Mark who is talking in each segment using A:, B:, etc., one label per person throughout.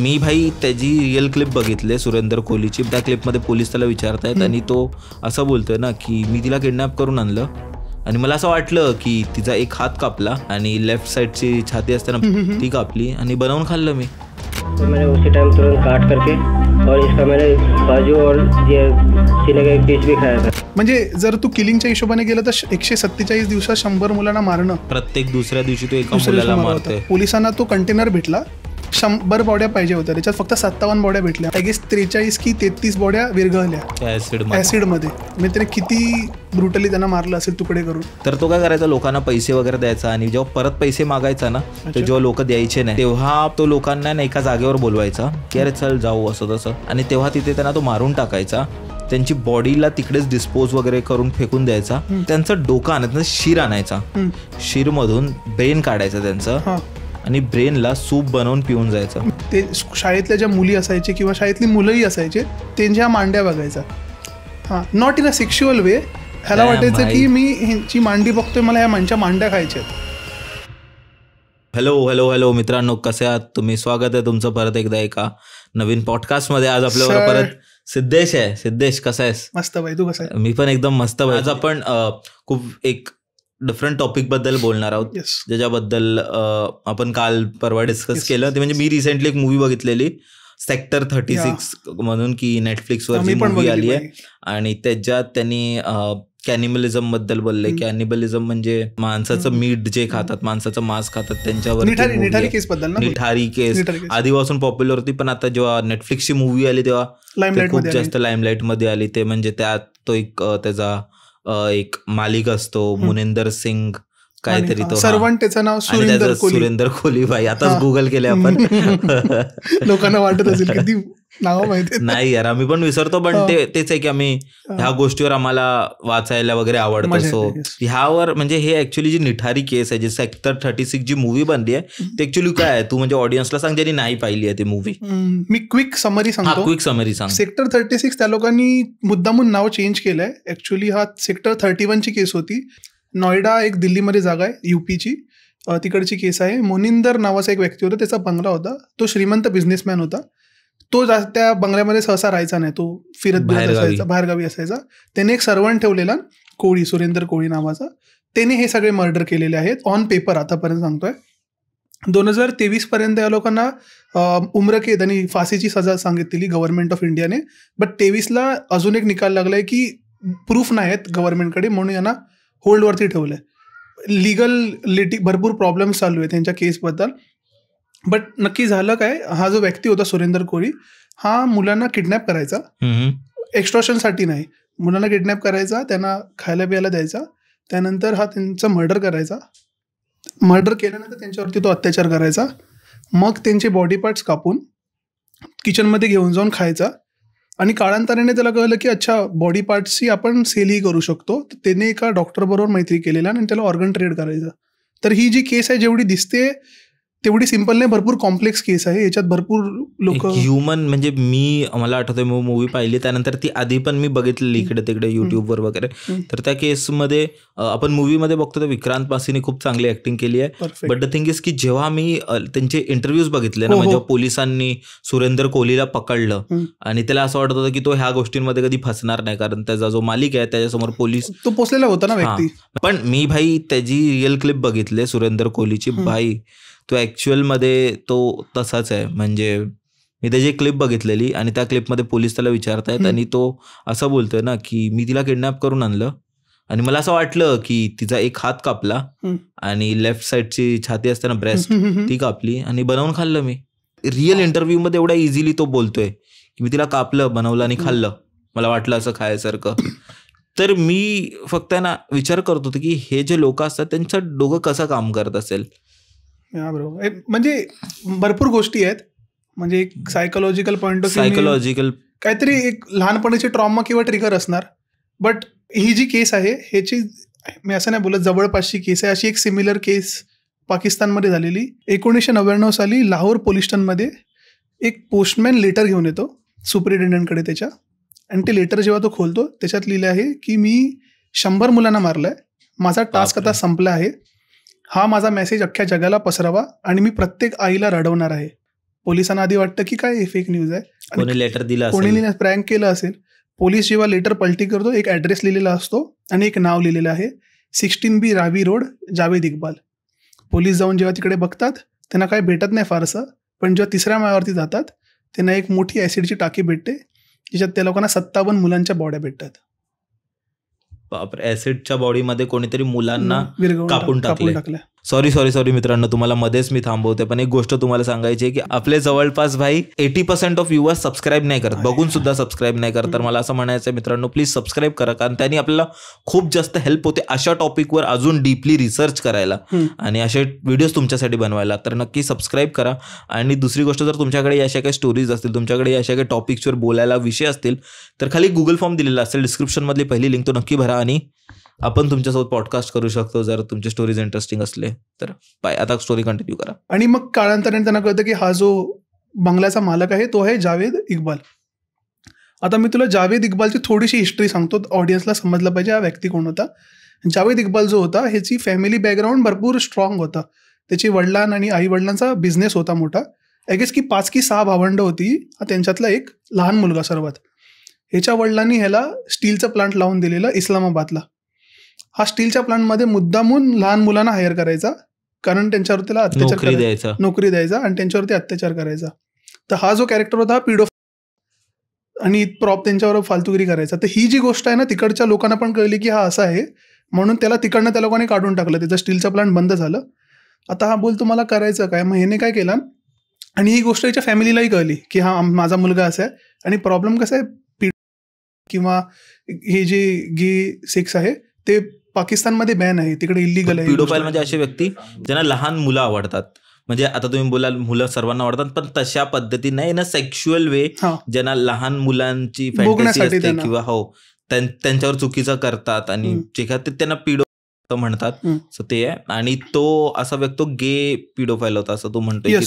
A: मी भाई त्याची real clip बघितली सुरेंदर कोहलीची. त्या क्लिपमध्ये पोलीस त्याला विचारतायत आणि तो असं बोलतोय ना की मी तिला किडनॅप करून आणलं आणि मला असं वाटलं की तिचा एक हात कापला आणि लेफ्ट साइडची छाती असताना ती कापली आणि बनवून खाल्लं मी.
B: मैंने उसी टाइम तुरंत काट करके और इसका मैंने बाजू और ये सीने का एक पीस भी खाया था.
C: म्हणजे जर तू किलिंगच्या हिशोबाने गेलं तर 147 दिवसात 100 मुलांना मारणं.
A: प्रत्येक दुसऱ्या दिवशी तो एका मुलाला मारतोय.
C: पोलिसांना तो कंटेनर भेटला, 100 बॉड्या पाहिजे होत्या, त्याच्यात फक्त 57 बॉड्या भेटल्या. आय गेस 43 की 33 बॉड्या विरघळल्या ऍसिडमध्ये. म्हणजे त्याने किती ब्रुटली त्यांना मारलं असेल तुकडे करून.
A: तर तो काय करायचा, लोकांना पैसे वगैरे द्यायचा आणि जेव्हा परत पैसे मागायचा ना, तर जेव्हा लोक द्यायचे नाही तेव्हा तो लोकांना एका जागेवर बोलवायचा की अरे चल जाऊ असं तसं, आणि तेव्हा तिथे त्यांना तो मारून टाकायचा. त्यांची बॉडीला तिकडेच डिस्पोज वगैरे करून फेकून द्यायचा. त्यांचं डोकं आणायचं, शिर आणायचा, शिरमधून ब्रेन काढायचं त्यांचं आणि ब्रेनला सूप बनवून पिऊन जायचं.
C: ते शाळेतल्या ज्या मुली असायचे किंवा शाळेतली मुलंही असायचे त्यांच्या मांड्या बघायचा. हां, नॉट इन अ सेक्शुअल वे. ह्याला वाटायचं की मी ह्यांची मांडी बघतोय, मला ह्या माणच्या मांड्या खायच्या.
A: हॅलो मित्रांनो, कसे आहात तुम्ही? स्वागत आहे तुमचं परत एकदा एका नवीन पॉडकास्टमध्ये. आज आपल्यावर परत सिद्धेश आहे. सिद्धेश, कसा आहेस?
C: मस्त भाई, तू कसा आहे?
A: मी पण एकदम मस्त भाई. आज आपण खूप एक डिफरंट टॉपिक बद्दल बोलणार आहोत, ज्याच्याबद्दल आपण काल परवा डिस्कस केलं. ते म्हणजे मी रिसेंटली एक मूवी बघितलेली सेक्टर 36 म्हणून, की नेटफ्लिक्सवर जी मूवी आली आहे आणि त्याच्यात त्यांनी कॅनिबलिझम बद्दल बोलले. कॅनिबलिझम म्हणजे माणसाचं मीठ जे खातात, माणसाचं मांस खातात, त्यांच्यावर निठारी केस आधीपासून पॉप्युलर होती, पण आता जेव्हा नेटफ्लिक्सची मूवी आली तेव्हा खूप जास्त लाईमलाईट मध्ये आली. ते म्हणजे त्यात तो एक त्याचा एक मालिक असतो मुनिंदर सिंग काहीतरी, तो
C: सर्वंट, त्याचं नाव
A: सुरेंदर कोहली. भाई आताच गुगल केले आपण.
C: लोकांना वाटत असेल किती नाव माहिती
A: नाही यार, आम्ही पण विसरतो, पण तेच आहे की आम्ही ह्या गोष्टीवर आम्हाला वाचायला वगैरे आवडतं. सो ह्यावर म्हणजे हे ऍक्च्युअली जी निठारी केस आहे, जी सेक्टर 36 जी मूवी बनली आहे, ते ऍक्च्युअली काय आहे, तू म्हणजे ऑडियन्सला सांग ज्यांनी नाही पाहिली आहे ती मूवी.
C: मी क्विक समरी सांगतो. सेक्टर 36 त्या लोकांनी मुद्दामून नाव चेंज केलंय. ऍक्च्युअली हा सेक्टर 31 ची केस होती. नोएडा एक दिल्लीमध्ये जागा आहे, युपीची, तिकडची केस आहे. मोनिंदर नावाचा एक व्यक्ती होता, त्याचा बंगला होता. तो श्रीमंत बिझनेसमॅन होता. तो त्या बंगल्यामध्ये सहसा राहायचा नाही, तो फिरत बाहेरगावी असायचा. त्याने एक सर्वंट ठेवलेला कोळी, सुरेंदर कोळी नावाचा. त्याने हे सगळे मर्डर केलेले आहेत ऑन पेपर. आतापर्यंत सांगतोय 2023 पर्यंत या लोकांना उम्रकैद आणि फाशीची सजा सांगितलेली गव्हर्नमेंट ऑफ इंडियाने. बट 23ला अजून एक निकाल लागलाय की प्रूफ नाही आहेत गव्हर्नमेंटकडे, म्हणून यांना होल्डवरती ठेवलंय. लिगल भरपूर प्रॉब्लेम्स चालू आहे त्यांच्या केसबद्दल. बट नक्की झालं काय, हा जो व्यक्ती होता सुरेंदर कोहली, हा मुलांना किडनॅप करायचा, एक्स्टॉर्शनसाठी नाही, मुलांना किडनॅप करायचा, त्यांना खायला प्यायला द्यायचा, त्यानंतर हा त्यांचा मर्डर करायचा. मर्डर केल्यानंतर त्यांच्यावरती तो अत्याचार करायचा. मग त्यांचे बॉडी पार्ट्स कापून किचनमध्ये घेऊन जाऊन खायचा. आणि काळांतराने त्याला कळलं की अच्छा, बॉडी पार्ट्सची आपण सेलही करू शकतो. तर त्याने एका डॉक्टरबरोबर मैत्री केलेला आणि त्याला ऑर्गन ट्रेड करायचं. तर ही जी केस आहे, जेवढी दिसते तेवढी सिम्पल नाही, भरपूर कॉम्प्लेक्स केस आहे. याच्यात भरपूर लोक
A: ह्युमन, म्हणजे मला आठवतंय मूवी पाहिली त्यानंतर ती आधी पण मी बघितलेली इकडे तिकडे युट्यूबवर वगैरे. तर त्या केसमध्ये आपण मूवीमध्ये बघतो तर विक्रांत मासीने खूप चांगली ऍक्टिंग केली आहे. बट द थिंग इज की जेव्हा मी त्यांचे इंटरव्ह्यूज बघितले ना, म्हणजे पोलिसांनी सुरेंदर कोहलीला पकडलं आणि त्याला असं वाटत होतं की तो ह्या गोष्टींमध्ये कधी फसणार नाही, कारण त्याचा जो मालिक आहे त्याच्यासमोर पोलीस
C: तो पोचलेला होता ना व्यक्ती.
A: पण मी भाई त्याची रिअल क्लिप बघितली सुरेंदर कोहलीची. भाई तो ॲक्च्युअलमध्ये तो तसाच आहे. म्हणजे मी त्याची क्लिप बघितलेली आणि त्या क्लिपमध्ये पोलीस त्याला विचारतायत आणि तो असं बोलतोय ना की मी तिला किडनॅप करून आणलं आणि मला असं वाटलं की तिचा एक हात कापला आणि लेफ्ट साइडची छाती असते ना, ब्रेस्ट, ती कापली आणि बनवून खाल्लं मी. रिअल इंटरव्ह्यू मध्ये एवढा इझिली तो बोलतोय की मी तिला कापलं, बनवलं आणि खाल्लं, मला वाटलं असं खायसारखं. तर मी फक्त ना विचार करत होतो की हे जे लोक असतात त्यांचं डोकं कसं काम करत असेल.
C: बरोबर, म्हणजे भरपूर गोष्टी आहेत. म्हणजे एक सायकोलॉजिकल पॉईंट ऑफ
A: सायकोलॉजिकल
C: काहीतरी एक लहानपणीचे ट्रॉमा किंवा ट्रिगर असणार. बट ही जी केस आहे ह्याची मी असं नाही बोलत जवळपासची केस आहे. अशी एक सिमिलर केस पाकिस्तानमध्ये झालेली 1999 साली लाहोर पोलीस स्टेशनमध्ये. एक पोस्टमॅन लेटर घेऊन येतो सुपरिटेंडंटकडे त्याच्या, आणि ते लेटर जेव्हा तो खोलतो त्याच्यात लिहिलं आहे की मी 100 मुलांना मारलंय, माझा टास्क आता संपला आहे, हा माझा मेसेज अख्ख्या जगाला पसरावा आणि मी प्रत्येक आईला रडवणार आहे. पोलिसांना आधी वाटतं की काय फेक न्यूज आहे,
A: कोणी लेटर दिला,
C: कोणी प्रँक केलं असेल. पोलीस जेव्हा लेटर पलटी करतो, एक ॲड्रेस लिहिलेला असतो आणि एक नाव लिहिलेलं आहे, 16B Ravi road, Javed Iqbal. Police जाऊन जेव्हा तिकडे बघतात त्यांना काय भेटत नाही फारसं, पण जेव्हा तिसऱ्या माळ्यावरती जातात त्यांना एक मोठी ॲसिडची टाकी भेटते, ज्याच्यात त्या लोकांना 57 मुलांच्या बॉड्या भेटतात.
A: बापरे, ॲसिडच्या बॉडीमध्ये कोणीतरी मुलांना कापून टाकल्या. सॉरी मित्रांनो, तुम्हाला मध्येच मी थांबवते, पण एक गोष्ट तुम्हाला सांगायची आहे की आपले जवळपास भाई 80% ऑफ व्ह्यूअर्स सबस्क्राईब नाही करत, बघून सुद्धा सबस्क्राईब नाही करत. तर मला असं म्हणायचं आहे मित्रांनो, प्लीज सबस्क्राईब करा, कारण त्यांनी आपल्याला खूप जास्त हेल्प होते अशा टॉपिकवर अजून डीपली रिसर्च करायला आणि असे व्हिडिओज तुमच्यासाठी बनवायला. तर नक्की सबस्क्राईब करा. आणि दुसरी गोष्ट, जर तुमच्याकडे अशा काही स्टोरीज असतील, तुमच्याकडे अशा काही टॉपिक्सवर बोलायला विषय असतील, तर खाली गुगल फॉर्म दिलेला असेल डिस्क्रिप्शनमधली पहिली लिंक, तो नक्की भरा आणि आपण तुमच्यासोबत पॉडकास्ट करू शकतो जर तुमचे स्टोरीज इंटरेस्टिंग असले तर. बाय, आता स्टोरी कंटिन्यू करा.
C: आणि मग काळांतराने त्यांना कळतं की हा जो बंगल्याचा मालक आहे तो आहे जावेद इक्बाल. आता मी तुला जावेद इक्बालची थोडीशी हिस्ट्री सांगतो, ऑडियन्सला समजलं पाहिजे हा व्यक्ती कोण होता. जावेद इक्बाल जो होता ह्याची फॅमिली बॅकग्राऊंड भरपूर स्ट्रॉंग होता. त्याची वडिलांना आणि आई वडिलांचा बिझनेस होता मोठा. आय गेस की 5 की 6 भावंड होती, त्यांच्यातला एक लहान मुलगा सर्वात. ह्याच्या वडिलांनी ह्याला स्टीलचा प्लांट लावून दिलेला इस्लामाबादला. हा स्टीलच्या प्लांटमध्ये मुद्दामून लहान मुलांना हायर करायचा, कारण त्यांच्यावर त्याला अत्याचार नोकरी द्यायचा आणि त्यांच्यावरती अत्याचार करायचा. तर हा जो कॅरेक्टर होता हा पिडो आणि प्रॉप त्यांच्यावर फालतुगिरी करायचा. तर ही जी गोष्ट आहे ना, तिकडच्या लोकांना पण कळली की हा असा आहे, म्हणून त्याला तिकडनं त्या लोकांनी काढून टाकलं. त्याचं स्टीलचं प्लांट बंद झालं. आता हा बोल तुम्हाला करायचं काय, मग ह्याने काय केलं, आणि ही गोष्ट याच्या फॅमिलीलाही कळली की हा माझा मुलगा असा आहे. आणि प्रॉब्लेम कसा आहे, किंवा हे जे गे सेक्स आहे ते पाकिस्तानमध्ये बॅन आहे, तिकडे इलिगल आहे.
A: पिडोफाईल म्हणजे असे व्यक्ती ज्यांना लहान मुलं आवडतात. म्हणजे आता तुम्ही बोलाल मुलं सर्वांना आवडतात, पण तशा पद्धतीने नाही ना, सेक्शुअल वे, ज्यांना लहान मुलांची फॅन्टसी असते किंवा त्यांच्यावर चुकीचं करतात आणि जे काय त्यांना पिडो म्हणतात. ते आहे. आणि तो असा व्यक्ती गे पिडोफाईल होता असं तू म्हणतोय.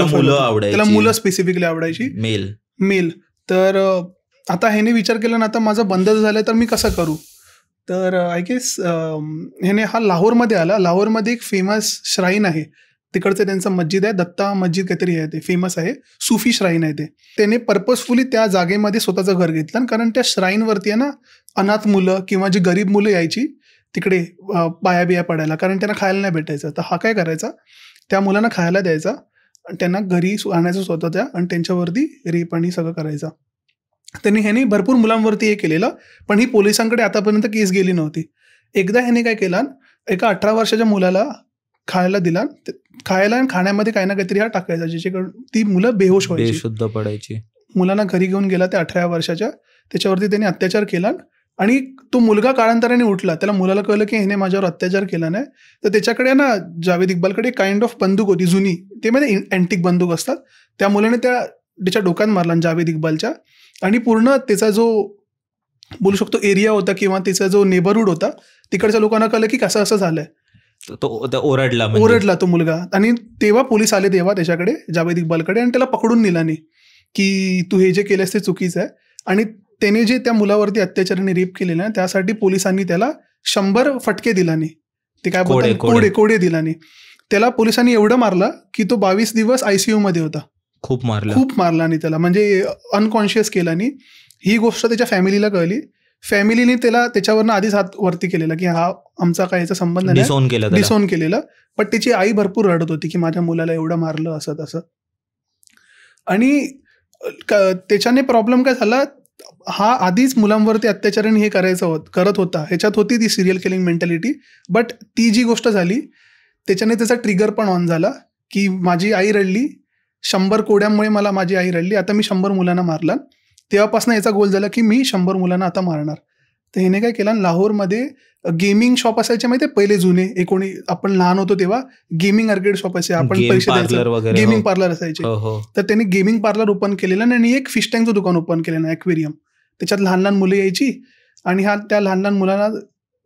A: मुलं आवडायची,
C: त्याला मुलं स्पेसिफिकली आवडायची, मेल. तर आता ह्याने विचार केला ना, आता माझं बंद झालं तर मी कसं करू. तर आय गेस ह्याने हा लाहोरमध्ये आला. लाहोरमध्ये एक फेमस श्राईन आहे, तिकडचं त्यांचं मस्जिद आहे, दत्ता मस्जिद काहीतरी आहे, ते फेमस आहे, सुफी श्राईन आहे ते. त्याने पर्पजफुली त्या जागेमध्ये स्वतःचं घर घेतलं, कारण त्या श्राईनवरती आहे ना अनाथ मुलं किंवा जी गरीब मुलं यायची तिकडे पाया बिया पडायला, कारण त्यांना खायला नाही भेटायचं. तर हा काय करायचा, त्या मुलांना खायला द्यायचा आणि त्यांना घरी आणायचं स्वतः आणि त्यांच्यावरती रेप आणि सगळं करायचा. त्यांनी ह्याने भरपूर मुलांवरती हे केलेलं, पण ही पोलिसांकडे आतापर्यंत केस गेली नव्हती. एकदा ह्याने काय केलं, एका 18 वर्षाच्या मुलाला खायला दिला, खायला आणि खाण्यामध्ये काही ना काहीतरी हा टाकायचा, ज्याच्याकडून ती मुलं बेहोश व्हायची,
A: शुद्ध पडायची.
C: मुलांना घरी घेऊन गेला त्या 18 वर्षाच्या, त्याच्यावरती त्यांनी अत्याचार केला. आणि तो मुलगा काळांतराने उठला, त्याला मुलाला कळलं की ह्याने माझ्यावर अत्याचार केला नाही. तर त्याच्याकडे ना जावेद इक्बालकडे काइंड ऑफ बंदूक होती जुनी, ते मध्ये अँटिक बंदूक असतात. त्या मुलाने त्याच्या डोक्यात मारला जावेद इक्बालच्या, आणि पूर्ण त्याचा जो बोलू शकतो एरिया होता किंवा त्याचा जो नेबरहूड होता, तिकडच्या लोकांना कळलं की कसं असं झालंय.
A: तो ओरडला
C: तो मुलगा. आणि तेव्हा पोलीस आले तेव्हा त्याच्याकडे, जावेद इक्बालकडे, आणि त्याला पकडून नेला नाही की तू हे जे केलंस ते चुकीचं आहे. आणि त्याने जे त्या मुलावरती अत्याचाराने रेप केलेला आहे त्यासाठी पोलिसांनी त्याला 100 फटके दिला नाही, ते काय बोलतात कोडे दिला नाही. त्याला पोलिसांनी एवढं मारलं की तो 22 दिवस ICU मध्ये होता.
A: खूप मारला
C: आणि त्याला म्हणजे अनकॉन्शियस केला. नाही ही गोष्ट त्याच्या फॅमिलीला कळली. फॅमिलीने त्याच्यावरनं आधीच हात वरती केलेला की हा आमचा काय याचा संबंध नाही, डिसोन केलेलं. पण त्याची आई भरपूर रडत होती की माझ्या मुलाला एवढं मारलं असं तसं. आणि त्याच्याने प्रॉब्लेम काय झाला, हा आधीच मुलांवरती अत्याचाराने हे करत होता, ह्याच्यात होती ती सिरियल किलिंग मेंटॅलिटी. बट ती जी गोष्ट झाली त्याच्याने त्याचा ट्रिगर पण ऑन झाला की माझी आई रडली, 100 कोड्यांमुळे माझी आई रडली, आता मी 100 मुलांना मारला. तेव्हापासून याचा गोल झाला की मी 100 मुलांना आता मारणार. तर ह्याने काय केलं, लाहोरमध्ये गेमिंग शॉप असायचे माहिती आहे, पहिले जुने आपण लहान होतो तेव्हा गेमिंग आर्केड शॉप असे, आपण पैसे द्यायचे, गेमिंग पार्लर असायचे. तर त्यांनी गेमिंग पार्लर ओपन केलेलं आणि एक फिश टँकचं दुकान ओपन केलं ना, ॲक्वेरियम. त्याच्यात लहान लहान मुलं यायची आणि त्या लहान लहान मुलांना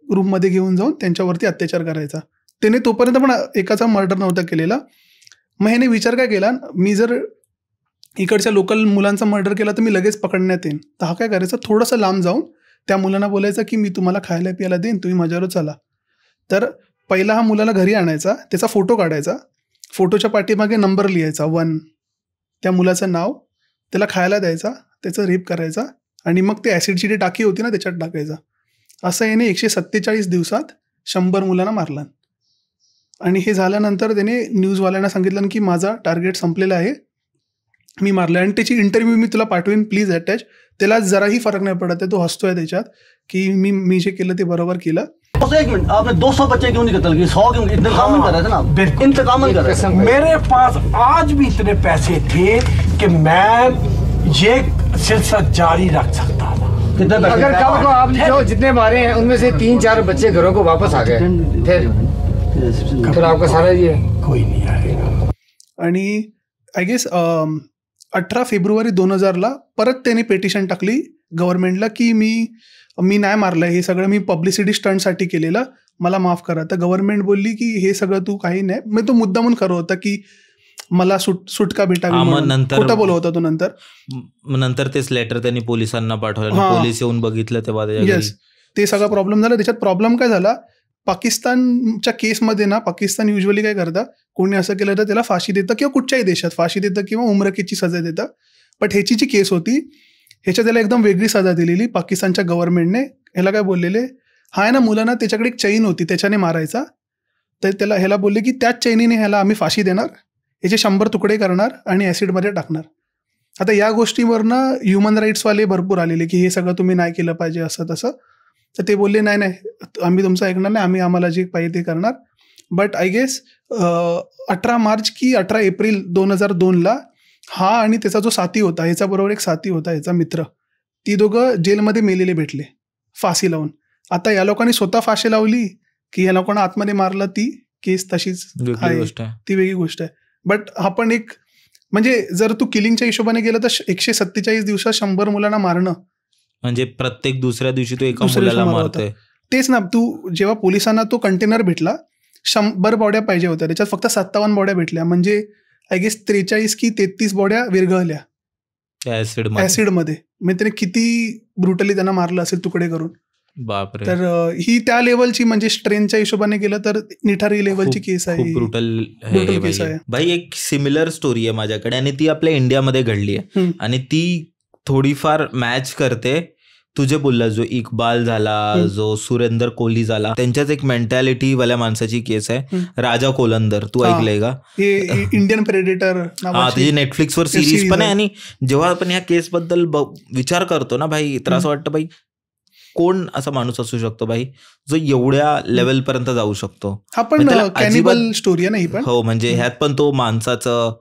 C: रूममध्ये घेऊन जाऊन त्यांच्यावरती अत्याचार करायचा. त्याने तोपर्यंत पण एकाचा मर्डर नव्हता केलेला. मग ह्याने विचार काय केला, मी जर इकडच्या लोकल मुलांचा मर्डर केला तर मी लगेच पकडण्यात येईन. तर हा काय करायचा, थोडंसं लांब जाऊन त्या मुलांना बोलायचं की मी तुम्हाला खायला प्यायला देईन, तुम्ही माझ्यावर चला. तर पहिला हा मुलाला घरी आणायचा, त्याचा फोटो काढायचा, फोटोच्या पाठीमागे नंबर लिहायचा 1, त्या मुलाचं नाव, त्याला खायला द्यायचा, त्याचं रेप करायचा आणि मग ते ॲसिडची जी टाकी होती ना त्याच्यात टाकायचा. असं याने 147 दिवसात 100 मुलांना मारला. आणि हे झाल्यानंतर त्याने न्यूजवाल्यांना सांगितलं की माझा टार्गेट संपलेला आहे, मी मारलं. आणि त्याची इंटरव्ह्यू मी तुला पाठवेन, प्लीज अटॅच. त्याला जराही फरक नाही पडत आहे, तो हसतोय त्याच्यात की मी जे केलं ते बरोबर केलं.
D: एक मिनट, आपने 200 बच्चे क्यों नहीं कत्ल किए? 100 क्यों? इंतकाम कर रहे थे ना, इंतकाम कर रहे थे.
E: मेरे पास आज भी इतने पैसे थे कि मैं ये सिलसिला जारी रख सकता था.
D: कितने पैसे?
F: अगर कल को आप जो जितने मारे हैं उनमें से 3-4 बच्चे घरों को वापस आ गए फिर आपका सारा ये
E: कोई नहीं आएगा.
C: आणि आय गेस 18 फेब्रुवारी 2000 परत त्याने पेटिशन टाकली गव्हर्नमेंटला की मी नाही मारलं, हे सगळं मी पब्लिसिटी स्टंटसाठी केलेलं, मला माफ करा. तर गव्हर्नमेंट बोलली की हे सगळं तू काही नाही. मग तो मुद्दामून खरं होता की मला सुटका भेटावी, खोटं बोलत होता तो.
A: नंतर तेच लेटर त्यांनी पोलिसांना पाठवलं, पोलीस येऊन बघितलं तेव्हा.
C: येस, ते सगळा प्रॉब्लेम झाला. त्याच्यात प्रॉब्लेम काय झाला, पाकिस्तानच्या केसमध्ये ना, पाकिस्तान युजली काय करतं, कोणी असं केलं तर त्याला फाशी देतं किंवा कुठच्याही देशात फाशी देतं किंवा उमरकेची सजा देतं. बट ह्याची जी केस होती ह्याच्या त्याला एकदम वेगळी सजा दिलेली पाकिस्तानच्या गव्हर्नमेंटने. ह्याला काय बोललेले, हा आहे ना मुलांना त्याच्याकडे एक चैन होती त्याच्याने मारायचा, तर त्याला ह्याला बोलले की त्याच चैनीने ह्याला आम्ही फाशी देणार, याचे 100 तुकडे करणार आणि ॲसिडमध्ये टाकणार. आता या गोष्टीवरनं ह्युमन राईट्सवाले भरपूर आलेले की हे सगळं तुम्ही नाही केलं पाहिजे असं तसं. तर ते बोलले नाही आम्ही तुमचं ऐकणार नाही, आम्हाला जे पाहिजे ते करणार. बट आय गेस 18 मार्च की 18 एप्रिल 2002 हा आणि त्याचा जो साथी होता, ह्याच्याबरोबर एक साथी होता ह्याचा मित्र, ती दोघं जेलमध्ये मेलेले भेटले फाशी लावून. आता या लोकांनी स्वतः फाशी लावली की या लोकांना आतमध्ये मारलं, ती केस तशीच आहे, ती वेगळी गोष्ट आहे. बट आपण एक म्हणजे जर तू किलिंगच्या हिशोबाने गेलं तर 147 दिवसात 100 मुलांना मारणं
A: म्हणजे प्रत्येक दुसऱ्या दिवशी तो एका मुलाला मारतोय.
C: तेच ना, तू जेव्हा पोलिसांना तो कंटेनर भेटला 100 बॉड्या पाहिजे होत्या, त्याच्यात फक्त 57 बॉड्या भेटल्या. म्हणजे आय गेस 43 की 33 बॉड्या विरघळल्या ऍसिडमध्ये. म्हणजे त्याने किती ब्रुटली त्यांना मारलं असेल तुकडे करून.
A: बापरे.
C: तर ही त्या लेवलची म्हणजे स्ट्रेनच्या हिशोबाने गेलं तर निठारी लेवलची केस आहे,
A: ब्रुटल
C: केस आहे.
A: भाई एक सिमिलर स्टोरी आहे माझ्याकडे आणि ती आपल्या इंडियामध्ये घडली आहे आणि ती थोडीफार मॅच करते. तुझे बोलला जो इक्बाल झाला, जो सुरेंदर कोहली झाला, त्यांच्याच एक मेंटॅलिटी वाल्या माणसाची केस आहे, राजा कोलंदर. तू ऐकलंय का?
C: Indian predator.
A: हा, त्याची नेटफ्लिक्सवर सिरीज पण आहे. आणि जेव्हा आपण ह्या केस बद्दल विचार करतो ना भाई, तर असं वाटतं भाई कोण असा माणूस असू शकतो भाई जो एवढ्या लेवल पर्यंत जाऊ शकतो.
C: हा पण कॅनिबल स्टोरी आहे ना ही पण.
A: हो, म्हणजे ह्यात पण तो मांसाचं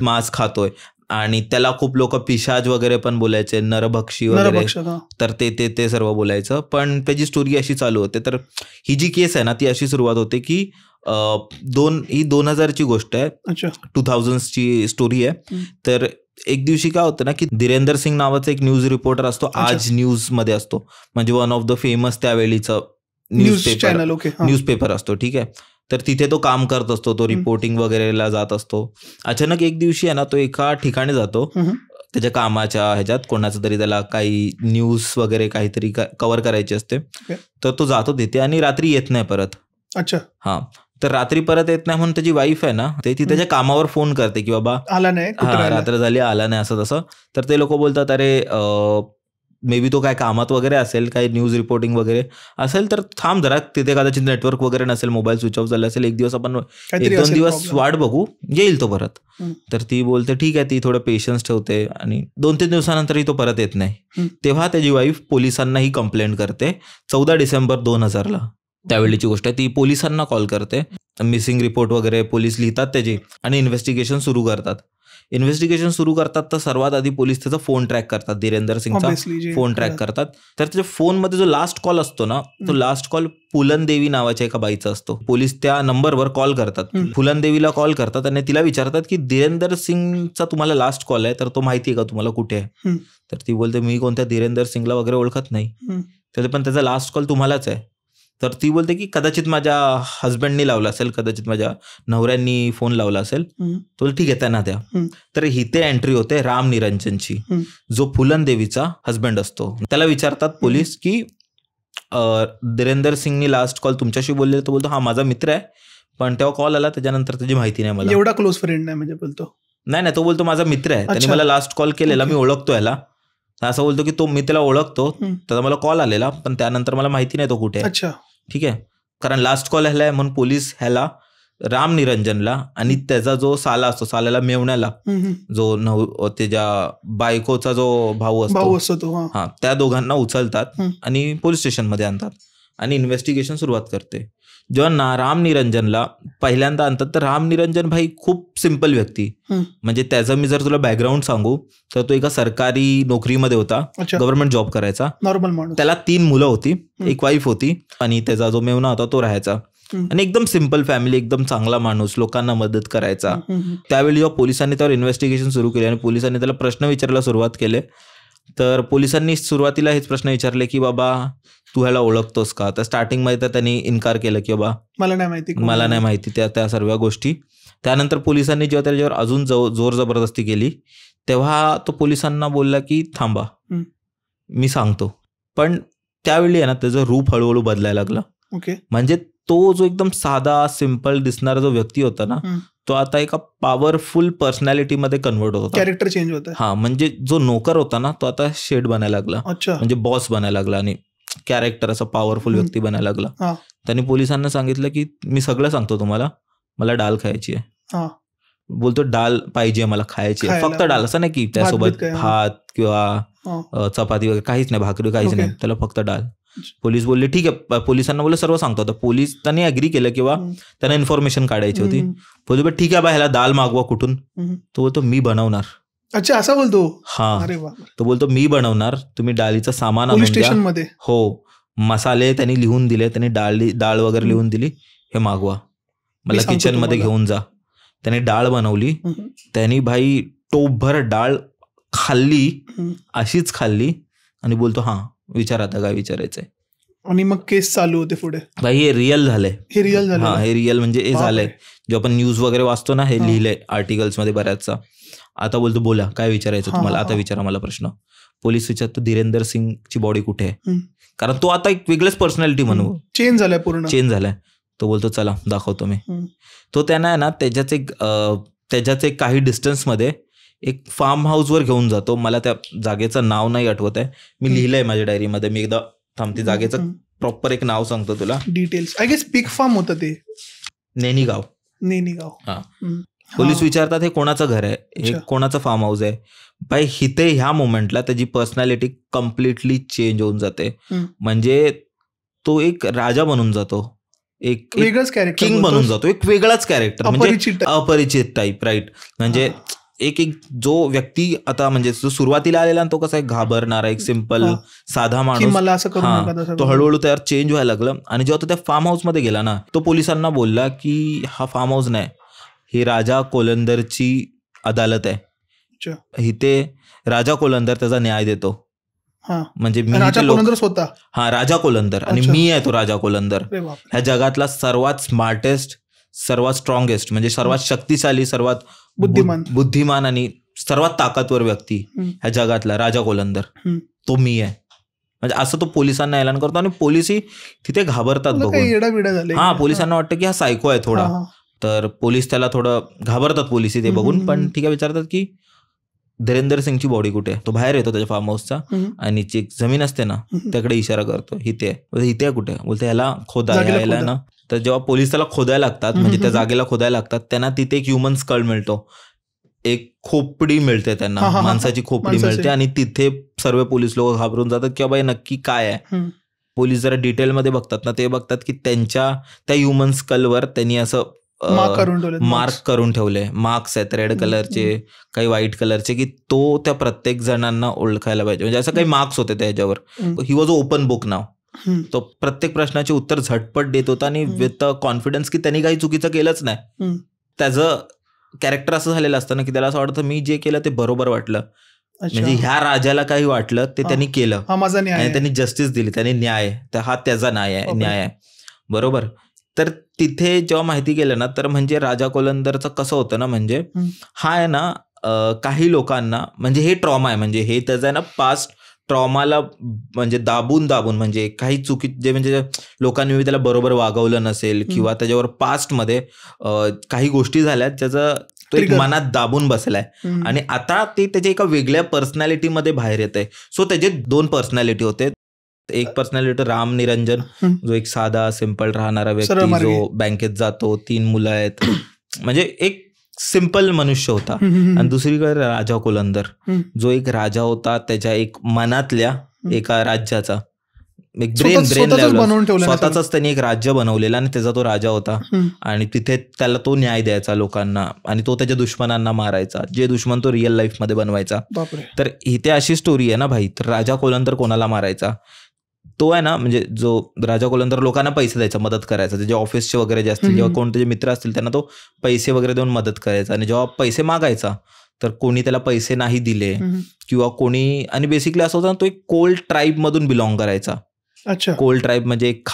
A: मांस खातोय आणि त्याला खूप लोक पिशाच वगैरे पण बोलायचे, नरभक्षी वगैरे, तर ते सर्व बोलायचं. पण त्याची स्टोरी अशी चालू होते. तर ही जी केस आहे ना ती अशी सुरुवात होते की ही 2000ची गोष्ट आहे, 2000ची स्टोरी आहे. तर एक दिवशी काय होतं ना की धीरेंदर सिंग नावाचा एक न्यूज रिपोर्टर असतो, आज न्यूज मध्ये असतो, म्हणजे वन ऑफ द फेमस त्यावेळीचं न्यूजपेपर असतो. ठीक आहे, तर तिथे तो काम करत असतो, तो रिपोर्टिंग वगैरेला जात असतो. अचानक एक दिवशी आहे ना तो एका ठिकाणी जातो त्याच्या कामाच्या ह्याच्यात, कोणाचं तरी त्याला काही न्यूज वगैरे काहीतरी कव्हर करायची असते. तर तो जातो तिथे आणि रात्री येत नाही परत.
C: अच्छा.
A: हा, तर रात्री परत येत नाही म्हणून त्याची वाईफ आहे ना ती त्याच्या कामावर फोन करते की बाबा
C: आला नाही,
A: रात्र झाली आला नाही असं तसं. तर ते लोक बोलतात अरे मे बी तो काय कामात वगैरे असेल, काही न्यूज रिपोर्टिंग वगैरे असेल, तर थांब जरा, तिथे कदाचित नेटवर्क वगैरे नसेल, मोबाईल स्विच ऑफ झाला असेल, एक दिवस आपण 1-2 दिवस वाट बघू, येईल तो परत. तर ती बोलते ठीक आहे, ती थोडं पेशन्स ठेवते आणि 2-3 दिवसानंतरही तो परत येत नाही. तेव्हा त्याची वाईफ पोलिसांना ही कंप्लेंट करते. 14 डिसेंबर 2000 त्यावेळीची गोष्ट आहे. ती पोलिसांना कॉल करते, मिसिंग रिपोर्ट वगैरे पोलीस लिहितात त्याची आणि इन्व्हेस्टिगेशन सुरू करतात. तर सर्वात आधी पोलीस त्याचा फोन ट्रॅक करतात, धीरेंदर सिंगचा फोन ट्रॅक करतात. तर त्याच्या फोनमध्ये जो लास्ट कॉल असतो ना, तो लास्ट कॉल पुलन देवी नावाच्या एका बाईचा असतो. पोलीस त्या नंबरवर कॉल करतात, पुलन देवीला कॉल करतात आणि तिला विचारतात की धीरेंदर सिंगचा तुम्हाला लास्ट कॉल आहे, तर तो माहिती आहे का तुम्हाला कुठे आहे? तर ती बोलते मी कोणत्या धीरेंदर सिंगला वगैरे ओळखत नाही, पण त्याचा लास्ट कॉल तुम्हालाच आहे. तर ती बोलते की कदाचित माझ्या हस्बंडनी लावला असेल, कदाचित माझ्या नवऱ्यांनी फोन लावला असेल. तो ठीक आहे त्यांना द्या. तर इथे एंट्री होते राम निरंजनची, जो फुलन देवीचा हस्बंड असतो. त्याला विचारतात पोलीस की धीरेंदर सिंगनी लास्ट कॉल तुमच्याशी बोलले? तो बोलतो हा माझा मित्र आहे, पण तेव्हा कॉल आला त्याच्यानंतर त्याची माहिती नाही मला.
C: एवढा क्लोज फ्रेंड नाही म्हणजे बोलतो.
A: नाही, तो बोलतो माझा मित्र आहे, त्याने मला लास्ट कॉल केलेला, मी ओळखतो याला. असं बोलतो की मी त्याला ओळखतो, त्याचा मला कॉल आलेला, पण त्यानंतर मला माहिती नाही तो कुठे आहे. ठीक आहे, कारण लास्ट कॉल ह्याला आहे म्हणून पोलीस ह्याला राम निरंजनला आणि त्याचा जो साला असतो, साल्याला मेवण्याला जो त्याच्या बायकोचा जो भाऊ असतो हा, त्या दोघांना उचलतात आणि पोलीस स्टेशनमध्ये आणतात आणि इन्व्हेस्टिगेशन सुरुवात करते. जेव्हा राम निरंजनला पहिल्यांदा आणतात तर राम निरंजन भाई खूप सिंपल व्यक्ती, म्हणजे त्याचं मी जर तुला बॅकग्राऊंड सांगू तर तो एका सरकारी नोकरीमध्ये होता, गव्हर्नमेंट जॉब करायचा, नॉर्मल माणूस. त्याला 3 मुलं होती, एक वाईफ होती आणि त्याचा जो मेवना होता तो राहायचा आणि एकदम सिंपल फॅमिली, एकदम चांगला माणूस, लोकांना मदत करायचा. त्यावेळी जेव्हा पोलिसांनी त्यावर इन्व्हेस्टिगेशन सुरू केले आणि पोलिसांनी त्याला प्रश्न विचारायला सुरुवात केले, तर पोलिसांनी सुरुवातीला हेच प्रश्न विचारले की बाबा तू ह्याला ओळखतोस का? तर स्टार्टिंगमध्ये तर त्यांनी इन्कार केलं की बाबा मला नाही माहिती त्या सर्व गोष्टी. त्यानंतर पोलिसांनी जेव्हा त्याच्यावर अजून जोर जबरदस्ती केली तेव्हा तो पोलिसांना बोलला की थांबा मी सांगतो. पण त्यावेळी आहे ना त्याचं रूप हळूहळू बदलायला लागलं. म्हणजे तो जो एकदम साधा सिंपल दिसणारा जो व्यक्ती होता ना, तो आता एका पॉवरफुल पर्सनॅलिटीमध्ये कन्वर्ट होता, कॅरेक्टर चेंज होता. हा, म्हणजे जो नोकर होता ना तो आता शेड बनायला लागला, म्हणजे बॉस बनायला लागला आणि कॅरेक्टर असा पॉवरफुल व्यक्ती बनायला लागला. त्यांनी पोलिसांना सांगितलं की मी सगळं सांगतो तुम्हाला, मला डाल खायची आहे. बोलतो डाल पाहिजे मला, खायची आहे, फक्त डाल, असं नाही की त्यासोबत भात किंवा चपाती वगैरे काहीच नाही, भाकरी काहीच नाही, त्याला फक्त डाल. पोलीस बोलले ठीक आहे, पोलिसांना बोलले सर्व सांगतो. आता पोलीस त्यांनी अग्री केलं किंवा त्यांना इन्फॉर्मेशन काढायची होती. बोलतो ठीक आहे बा, ह्याला दाल मागवा कुठून? तो बोलतो मी बनवणार.
C: अच्छा, असं बोलतो?
A: हा, तो बोलतो मी बनवणार, तुम्ही डाळीचं सामान आणून द्या. हो, मसाले त्यांनी लिहून दिले, त्यांनी डाळ वगैरे लिहून दिली, हे मागवा, मला किचन मध्ये घेऊन जा. त्याने डाळ बनवली, त्यांनी भाई टोपभर डाळ खाल्ली, अशीच खाल्ली आणि बोलतो हा विचार आता काय विचारायचंय.
C: आणि मग केस चालू होते पुढे.
A: भाई हे रिअल झालंय,
C: हे
A: रिअल म्हणजे हे झालंय. जेव्हा आपण न्यूज वगैरे वाचतो ना, हे लिहिलंय आर्टिकल्स मध्ये बऱ्याचसा. आता बोलतो बोला काय विचारायचं तुम्हाला, आता विचारा मला प्रश्न. पोलीस विचारतो धीरेंदर सिंगची बॉडी कुठे आहे, कारण तो आता एक वेगळंच पर्सनॅलिटी म्हणू
C: चेंज झालाय.
A: तो बोलतो चला दाखवतो मी. तो त्यांना आहे ना त्याच्याच एक काही डिस्टन्स मध्ये एक फार्म हाऊस वर घेऊन जातो. मला त्या जागेचं नाव नाही आठवत आहे, मी लिहिलंय माझ्या डायरीमध्ये. मी एकदा थांबते, जागेचं प्रॉपर एक नाव सांगतो तुला,
C: details. I guess pig farm होतं ते,
A: नेनीगाव. हा, पोलीस विचारतात हे कोणाचं घर आहे, हे कोणाचं फार्म हाऊस आहे. बाई हिथे ह्या मोमेंटला त्याची पर्सनॅलिटी कम्प्लिटली चेंज होऊन जाते. म्हणजे तो एक राजा बनून जातो, एक
C: वेगळाच कॅरेक्टर
A: किंग बनून जातो, एक वेगळाच कॅरेक्टर, म्हणजे अपरिचित टाईप. राईट, म्हणजे एक जो व्यक्ती आता म्हणजे जो सुरुवातीला आलेला तो कसा एक घाबरणारा, एक सिंपल साधा माणूस, तो हळूहळू त्यावर चेंज व्हायला लागलं. आणि जेव्हा तो त्या फार्म हाऊस मध्ये गेला ना, तो पोलिसांना बोलला की हा फार्म हाऊस नाही, ही राजा कोलंदरची अदालत आहे. इथे राजा कोलंदर त्याचा न्याय देतो. म्हणजे मी राजा कोलंदर आणि मी आहे तो राजा कोलंदर. ह्या जगातला सर्वात स्मार्टेस्ट, सर्वात स्ट्रॉंगेस्ट, म्हणजे सर्वात शक्तिशाली, सर्वात बुद्धिमान आणि सर्वात ताकदवर व्यक्ती ह्या जगातला राजा कोलंदर, तो मी आहे. म्हणजे असं तो पोलिसांना ऐलान करतो आणि पोलिसही तिथे घाबरतात बघून. हा, पोलिसांना वाटतं की हा सायको आहे थोडा, तर पोलीस त्याला थोडं घाबरतात पोलिसी ते बघून. पण ठीक आहे, विचारतात की धीरेंदर सिंगची बॉडी कुठे आहे? तो बाहेर येतो त्याच्या फार्म हाऊसचा आणि जी जमीन असते ना त्याकडे इशारा करतो, इथे आहे कुठे? बोलते ह्याला खोदायला ना. तर जेव्हा पोलीस त्याला खोदायला लागतात, म्हणजे त्या जागेला खोदायला लागतात, त्यांना तिथे एक ह्युमन स्कल मिळतो, एक खोपडी मिळते त्यांना, माणसाची खोपडी मिळते. आणि तिथे सर्व पोलीस लोक घाबरून जातात की बाई नक्की काय आहे. पोलीस जरा डिटेलमध्ये बघतात ना, ते बघतात की त्यांच्या त्या ह्युमन स्कलवर त्यांनी असं मार्क करून ठेवले, मार्क्स आहेत रेड कलरचे, काही व्हाईट कलरचे, की तो त्या प्रत्येक जणांना ओळखायला पाहिजे. म्हणजे असं काही मार्क्स होते त्याच्यावर. ही वॉज ओपन बुक नाव. तो प्रत्येक प्रश्नाचे उत्तर झटपट देत होता आणि विथ कॉन्फिडन्स की त्यांनी काही चुकीचं केलंच नाही. त्याचं कॅरेक्टर असं झालेलं असतं ना की त्याला असं वाटतं मी जे केलं ते बरोबर वाटलं, म्हणजे ह्या राजाला काही वाटलं ते त्यांनी केलं आणि त्यांनी जस्टिस दिली, त्यांनी न्याय, हा त्याचा न्याय आहे. बरोबर. तर तिथे जेव्हा माहिती केलं ना, तर म्हणजे राजा कोलंदरचं कसं होतं ना, म्हणजे हा आहे ना काही लोकांना, म्हणजे हे ट्रॉमा आहे, म्हणजे हे त्याचं आहे ना पास्ट ट्रॉमाला म्हणजे दाबून म्हणजे काही जे म्हणजे लोकांनी त्याला बरोबर वागवलं नसेल किंवा त्याच्यावर पास्टमध्ये काही गोष्टी झाल्या ज्याचं तो एक मनात दाबून बसलाय आणि आता ते त्याच्या एका वेगळ्या पर्सनॅलिटीमध्ये बाहेर येत आहे. सो त्याचे 2 पर्सनॅलिटी होते. एक पर्सनॅलिटी राम निरंजन, जो एक साधा सिंपल राहणारा व्यक्ती, जो बँकेत जातो, 3 मुलं आहेत, म्हणजे एक सिंपल मनुष्य होता. आणि दुसरीकडे राजा कोलंदर, जो एक राजा होता, त्याच्या एक मनातल्या एका राज्याचा एक ब्रेन स्वतःच त्यांनी एक राज्य बनवलेलं आणि त्याचा तो राजा होता. आणि तिथे त्याला तो न्याय द्यायचा लोकांना आणि तो त्याच्या दुश्मनांना मारायचा, जे दुश्मन तो रिअल लाईफ मध्ये बनवायचा. तर इथे अशी स्टोरी आहे ना भाई. तर राजा कोलंदर कोणाला मारायचा, तो आहे ना, म्हणजे जो राजा कोलंदर लोकांना पैसे द्यायचा, मदत करायचा. त्याचे ऑफिसचे वगैरे जे असतील, जेव्हा कोण त्याचे मित्र असतील त्यांना तो पैसे वगैरे देऊन मदत करायचा. आणि जेव्हा पैसे मागायचा तर कोणी त्याला पैसे नाही दिले किंवा कोणी, आणि बेसिकली असं होतं ना, तो एक कोल ट्राईब मधून बिलॉंग करायचा.
C: अच्छा.
A: कोल ट्राईब म्हणजे एक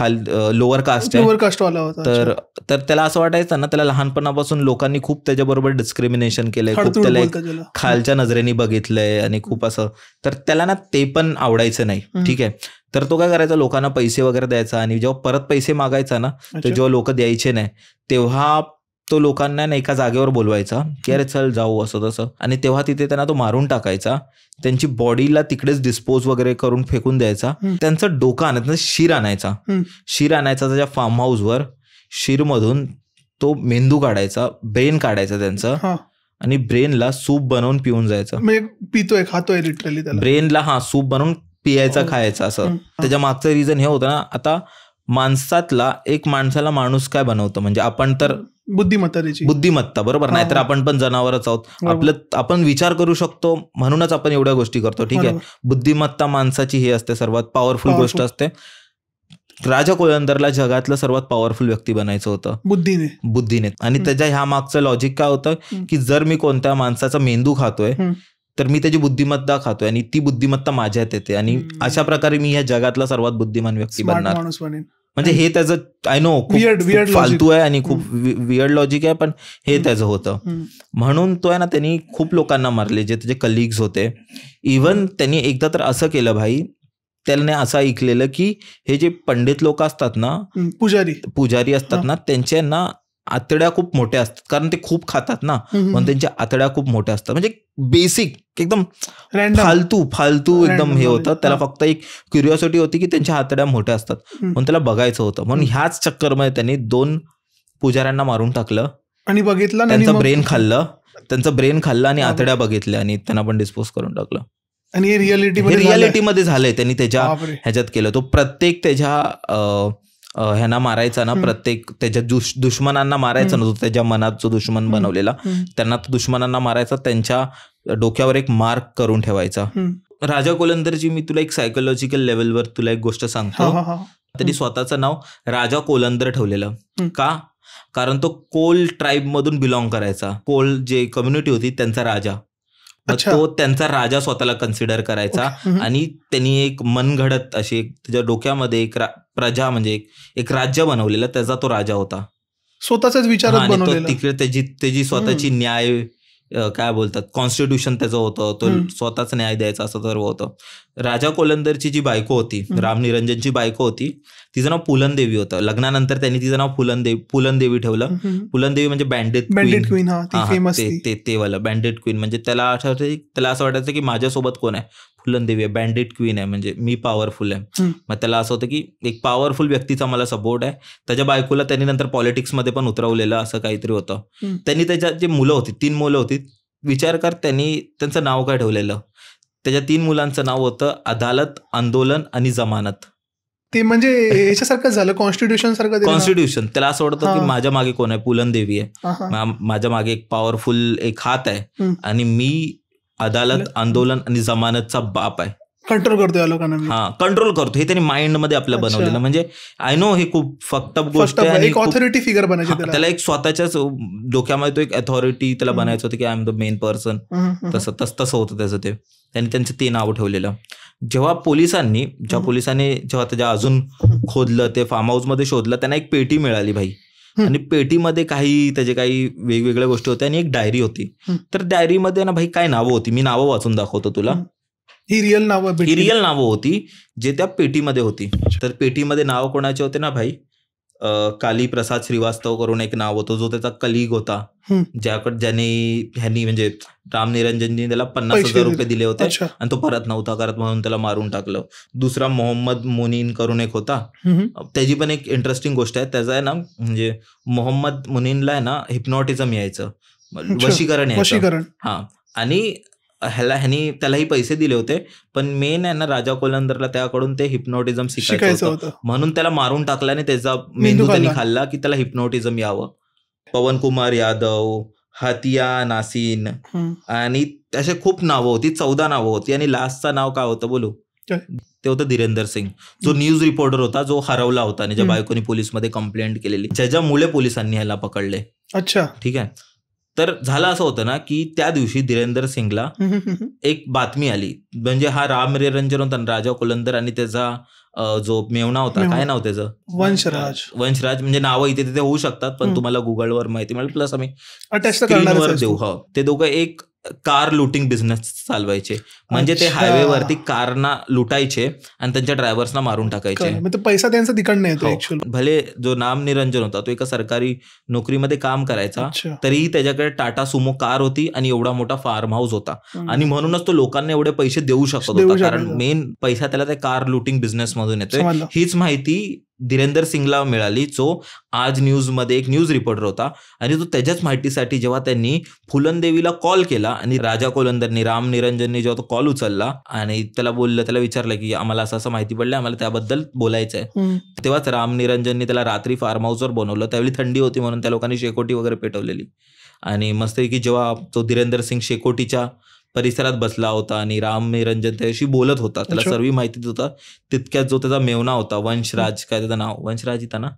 A: लोअर कास्ट
C: वाला होता.
A: तर त्याला असं वाटायचं ना, त्याला लहानपणापासून लोकांनी खूप त्याच्याबरोबर डिस्क्रिमिनेशन केलंय, खूप त्याला एक खालच्या नजरेने बघितलंय आणि खूप असं. तर त्याला ना ते पण आवडायचं नाही. ठीक आहे. तर तो काय करायचा, लोकांना पैसे वगैरे द्यायचा आणि जेव्हा परत पैसे मागायचा ना, तर जेव्हा लोक द्यायचे नाही तेव्हा तो लोकांना एका जागेवर बोलवायचा की अरे चल जाऊ, असं तसं. आणि तेव्हा तिथे त्यांना तो मारून टाकायचा, त्यांची बॉडीला तिकडेच डिस्पोज वगैरे करून फेकून द्यायचा. त्यांचं डोकं आणायचं, शिर आणायचा त्याच्या फार्म हाऊसवर. शिरमधून तो मेंदू काढायचा, ब्रेन काढायचा त्यांचं, आणि ब्रेनला सूप बनवून पिऊन जायचं.
C: पितोय, खातोय लिटरली.
A: ब्रेनला सूप बनवून पियायचा, खायचा असं. त्याच्या मागचं रिझन हे होतं ना, आता माणसातला एक माणसाला माणूस काय बनवतं, म्हणजे आपण तर बुद्धिमत्ता बरोबर, नाही तर आपण पण जनावरच आहोत. आपण विचार करू शकतो म्हणूनच आपण एवढ्या गोष्टी करतो. ठीक आहे. बुद्धिमत्ता माणसाची हे असते, सर्वात पॉवरफुल गोष्ट असते. राजा कोलंदरला जगातलं सर्वात पॉवरफुल व्यक्ती बनायचं होतं बुद्धीने. आणि त्याच्या ह्या मागचं लॉजिक काय होतं की जर मी कोणत्या माणसाचा मेंदू खातोय तर मी त्याची बुद्धिमत्ता खातोय आणि ती बुद्धिमत्ता माझ्यात येते आणि अशा प्रकारे मी ह्या जगातला सर्वात बुद्धिमान व्यक्ती बनणार. म्हणजे हे त्याचं आय नो खूप फालतू आहे आणि खूप वियर्ड लॉजिक आहे, पण हे त्याचं होतं. म्हणून तो आहे ना, त्यांनी खूप लोकांना मारले जे त्याचे कलिग्स होते. इव्हन त्यांनी एकदा तर असं केलं भाई, त्याने असं ऐकलेलं की हे जे पंडित लोक असतात ना, पुजारी असतात ना, त्यांच्या ना आतड्या खूप मोठ्या असतात, कारण ते खूप खातात ना, म्हणून त्यांच्या आतड्या खूप मोठ्या असतात. म्हणजे बेसिक एकदम फालतू एकदम हे होतं. त्याला फक्त एक क्युरिओसिटी होती की त्यांच्या आतड्या मोठ्या असतात, म्हणून त्याला बघायचं होतं. म्हणून ह्याच चक्करमध्ये त्यांनी 2 पुजाऱ्यांना मारून टाकलं आणि बघितलं, त्यांचं ब्रेन खाल्लं आणि आतड्या बघितल्या आणि त्यांना पण डिस्पोज करून टाकलं.
C: आणि
A: रियालिटीमध्ये झालंय. त्यांनी त्याच्या ह्याच्यात केलं. तो प्रत्येक त्याच्या ह्यांना मारायचा ना, प्रत्येक त्याच्या दुश्मनांना मारायचा ना, तो त्याच्या मनात जो दुश्मन बनवलेला त्यांना तो दुश्मनांना मारायचा, त्यांच्या डोक्यावर एक मार्क करून ठेवायचा. राजा कोलंदरची मी तुला एक सायकोलॉजिकल लेवलवर तुला एक गोष्ट सांगतो. त्यांनी स्वतःचं नाव राजा कोलंदर ठेवलेलं का, कारण तो कोल ट्राईब मधून बिलॉंग करायचा. कोल जे कम्युनिटी होती त्यांचा राजा, तो त्यांचा राजा स्वतःला कन्सिडर करायचा. आणि त्यांनी एक मनघडत अशी त्याच्या डोक्यामध्ये एक प्रजा म्हणजे एक राज्य बनवलेलं, त्याचा तो राजा होता.
C: स्वतःचाच विचारात बनवलेला.
A: तिकडे त्याची स्वतःची न्याय काय बोलतात कॉन्स्टिट्यूशन त्याचं होतं, तो स्वतःच न्याय द्यायचा असं सर्व होतं. राजा कोलंदरची जी बायको होती, राम निरंजनची बायको होती, तिचं नाव पुलनदेवी होतं. लग्नानंतर त्यांनी तिचं नाव पुलनदेवी ठेवलं. पुलनदेवी म्हणजे बँडेड क्वीन, ते वाला बँडेड क्वीन. म्हणजे त्याला असं वाटायचं की माझ्यासोबत कोण आहे, पुलनदेवी आहे, बँडेड क्वीन आहे, म्हणजे मी पॉवरफुल आहे. मग त्याला असं होतं की एक पॉवरफुल व्यक्तीचा मला सपोर्ट आहे. त्याच्या बायकोला त्यांनी नंतर पॉलिटिक्समध्ये पण उतरवलेलं, असं काहीतरी होतं. त्यांनी त्याच्या जे मुलं होती, 3 मुलं होती, विचार कर त्यांनी त्यांचं नाव काय ठेवलेलं. त्याच्या 3 मुलांचं नाव होतं अदालत, आंदोलन आणि जमानत.
C: ते म्हणजे याच्यासारखं झालं, कॉन्स्टिट्यूशन सारखं.
A: कॉन्स्टिट्यूशन त्याला असं वाटतं की माझ्या मागे कोण आहे, पुलनदेवी आहे, माझ्या मागे एक पॉवरफुल एक हात आहे आणि मी अदालत, आंदोलन आणि जमानतचा बाप आहे.
C: कंट्रोल करतो या लोकांना.
A: कंट्रोल करतो. हे त्यांनी माइंड मध्ये आपलं बनवलेलं. म्हणजे आय नो हे खूप फक्टअप गोष्ट आहे.
C: एक ऑथॉरिटी फिगर बनायची
A: त्याला, एक स्वतःच्याच डोक्यामध्ये तो एक अथॉरिटी त्याला बनायचं होतं की I am the main person. तसं होतं त्याचं. त्यांनी त्यांचं ते नाव ठेवलेलं. जेव्हा पोलिसांनी जेव्हा त्याच्या अजून खोदलं, ते फार्म हाऊस मध्ये शोधलं, त्यांना एक पेटी मिळाली भाई. आणि पेटीमध्ये त्याचे काही वेगवेगळ्या गोष्टी होत्या आणि एक डायरी होती. तर डायरीमध्ये ना भाई काय नावं होती, मी नावं वाचून दाखवतो तुला.
C: ही रिअल नावं
A: होती जे त्या पेटीमध्ये होती. तर पेटीमध्ये नाव कोणाचे होते ना भाई, काली प्रसाद श्रीवास्तव करून एक नाव होतं, जो त्याचा कलिग होता, ह्यांनी म्हणजे राम निरंजननी त्याला 50,000 रुपये दिले होते आणि तो परत नव्हता करत म्हणून त्याला मारून टाकलं. दुसरा मोहम्मद मुनीन करून एक होता, त्याची पण एक इंटरेस्टिंग गोष्ट आहे. त्याचा आहे ना, म्हणजे मोहम्मद मुनीनला आहे ना हिप्नॉटिझम यायचं, वशीकरण यायचं. हा, आणि ह्यानी त्यालाही पैसे दिले होते, पण मेन आहे ना राजा कोलंदरला त्याकडून ते हिप्नॉटिझम शिकायचं होतं, म्हणून त्याला मारून टाकला आणि त्याचा मेंदू त्यांनी खाल्ला की त्याला हिप्नॉटिझम यावं. पवन कुमार यादव, हातिया नासिन आणि असे खूप नावं होती, 14 नावं होती. आणि लास्टचं नाव काय होतं बोलू, ते होतं धीरेंदर सिंग, जो न्यूज रिपोर्टर होता, जो हरवला होता आणि ज्या बायकोनी पोलिसमध्ये कंप्लेंट केलेली, ज्याच्यामुळे पोलिसांनी ह्याला पकडले.
C: अच्छा, ठीक
A: आहे. तर झालं असं होतं ना की त्या दिवशी धीरेंदर सिंगला एक बातमी आली, म्हणजे हा राम निरंजन होता राजा कोलंदर आणि त्याचा जो मेवणा होता, काय नाव त्याचं, वंशराज. म्हणजे नावं इथे तिथे होऊ शकतात, पण तुम्हाला गुगलवर माहिती मिळेल, प्लस आम्ही स्क्रीनवर देऊ. ते दोघं एक कार लुटिंग बिझनेस चालवायचे, म्हणजे ते हायवेवरती कारना लुटायचे आणि त्यांच्या ड्रायव्हर्सना मारून टाकायचे.
C: पैसा त्यांचा तिकडनं येतो.
A: भले जो नाम निरंजन होता तो एका सरकारी नोकरीमध्ये काम करायचा, तरीही त्याच्याकडे टाटा सुमो कार होती आणि एवढा मोठा फार्म हाऊस होता, आणि म्हणूनच तो लोकांना एवढे पैसे देऊ शकत होता, कारण मेन पैसा त्याला त्या कार लुटिंग बिझनेस मधून येतोय. हीच माहिती धीरेंदर सिंगला मिळाली, जो आज न्यूज मध्ये एक न्यूज रिपोर्टर होता, आणि तो त्याच्याच माहितीसाठी जेव्हा त्यांनी फुलनदेवीला कॉल केला आणि राजा कोलंदरनी, राम निरंजननी जेव्हा तो कॉल उचलला आणि त्याला विचारलं की आम्हाला असं माहिती पडलं, आम्हाला त्याबद्दल बोलायचं आहे, तेव्हाच राम निरंजननी त्याला रात्री फार्म हाऊसवर बनवलं. त्यावेळी थंडी होती म्हणून त्या लोकांनी शेकोटी वगैरे पेटवलेली, आणि मस्त की जेव्हा तो धीरेंदर सिंग शेकोटीच्या परिसरात बसला होता आणि राम निरंजन त्याशी बोलत होता, त्याला सर्व माहिती देत होता, तितक्यात जो त्याचा मेवणा होता वंशराज, काय त्याचं नाव वंशराज होता ना,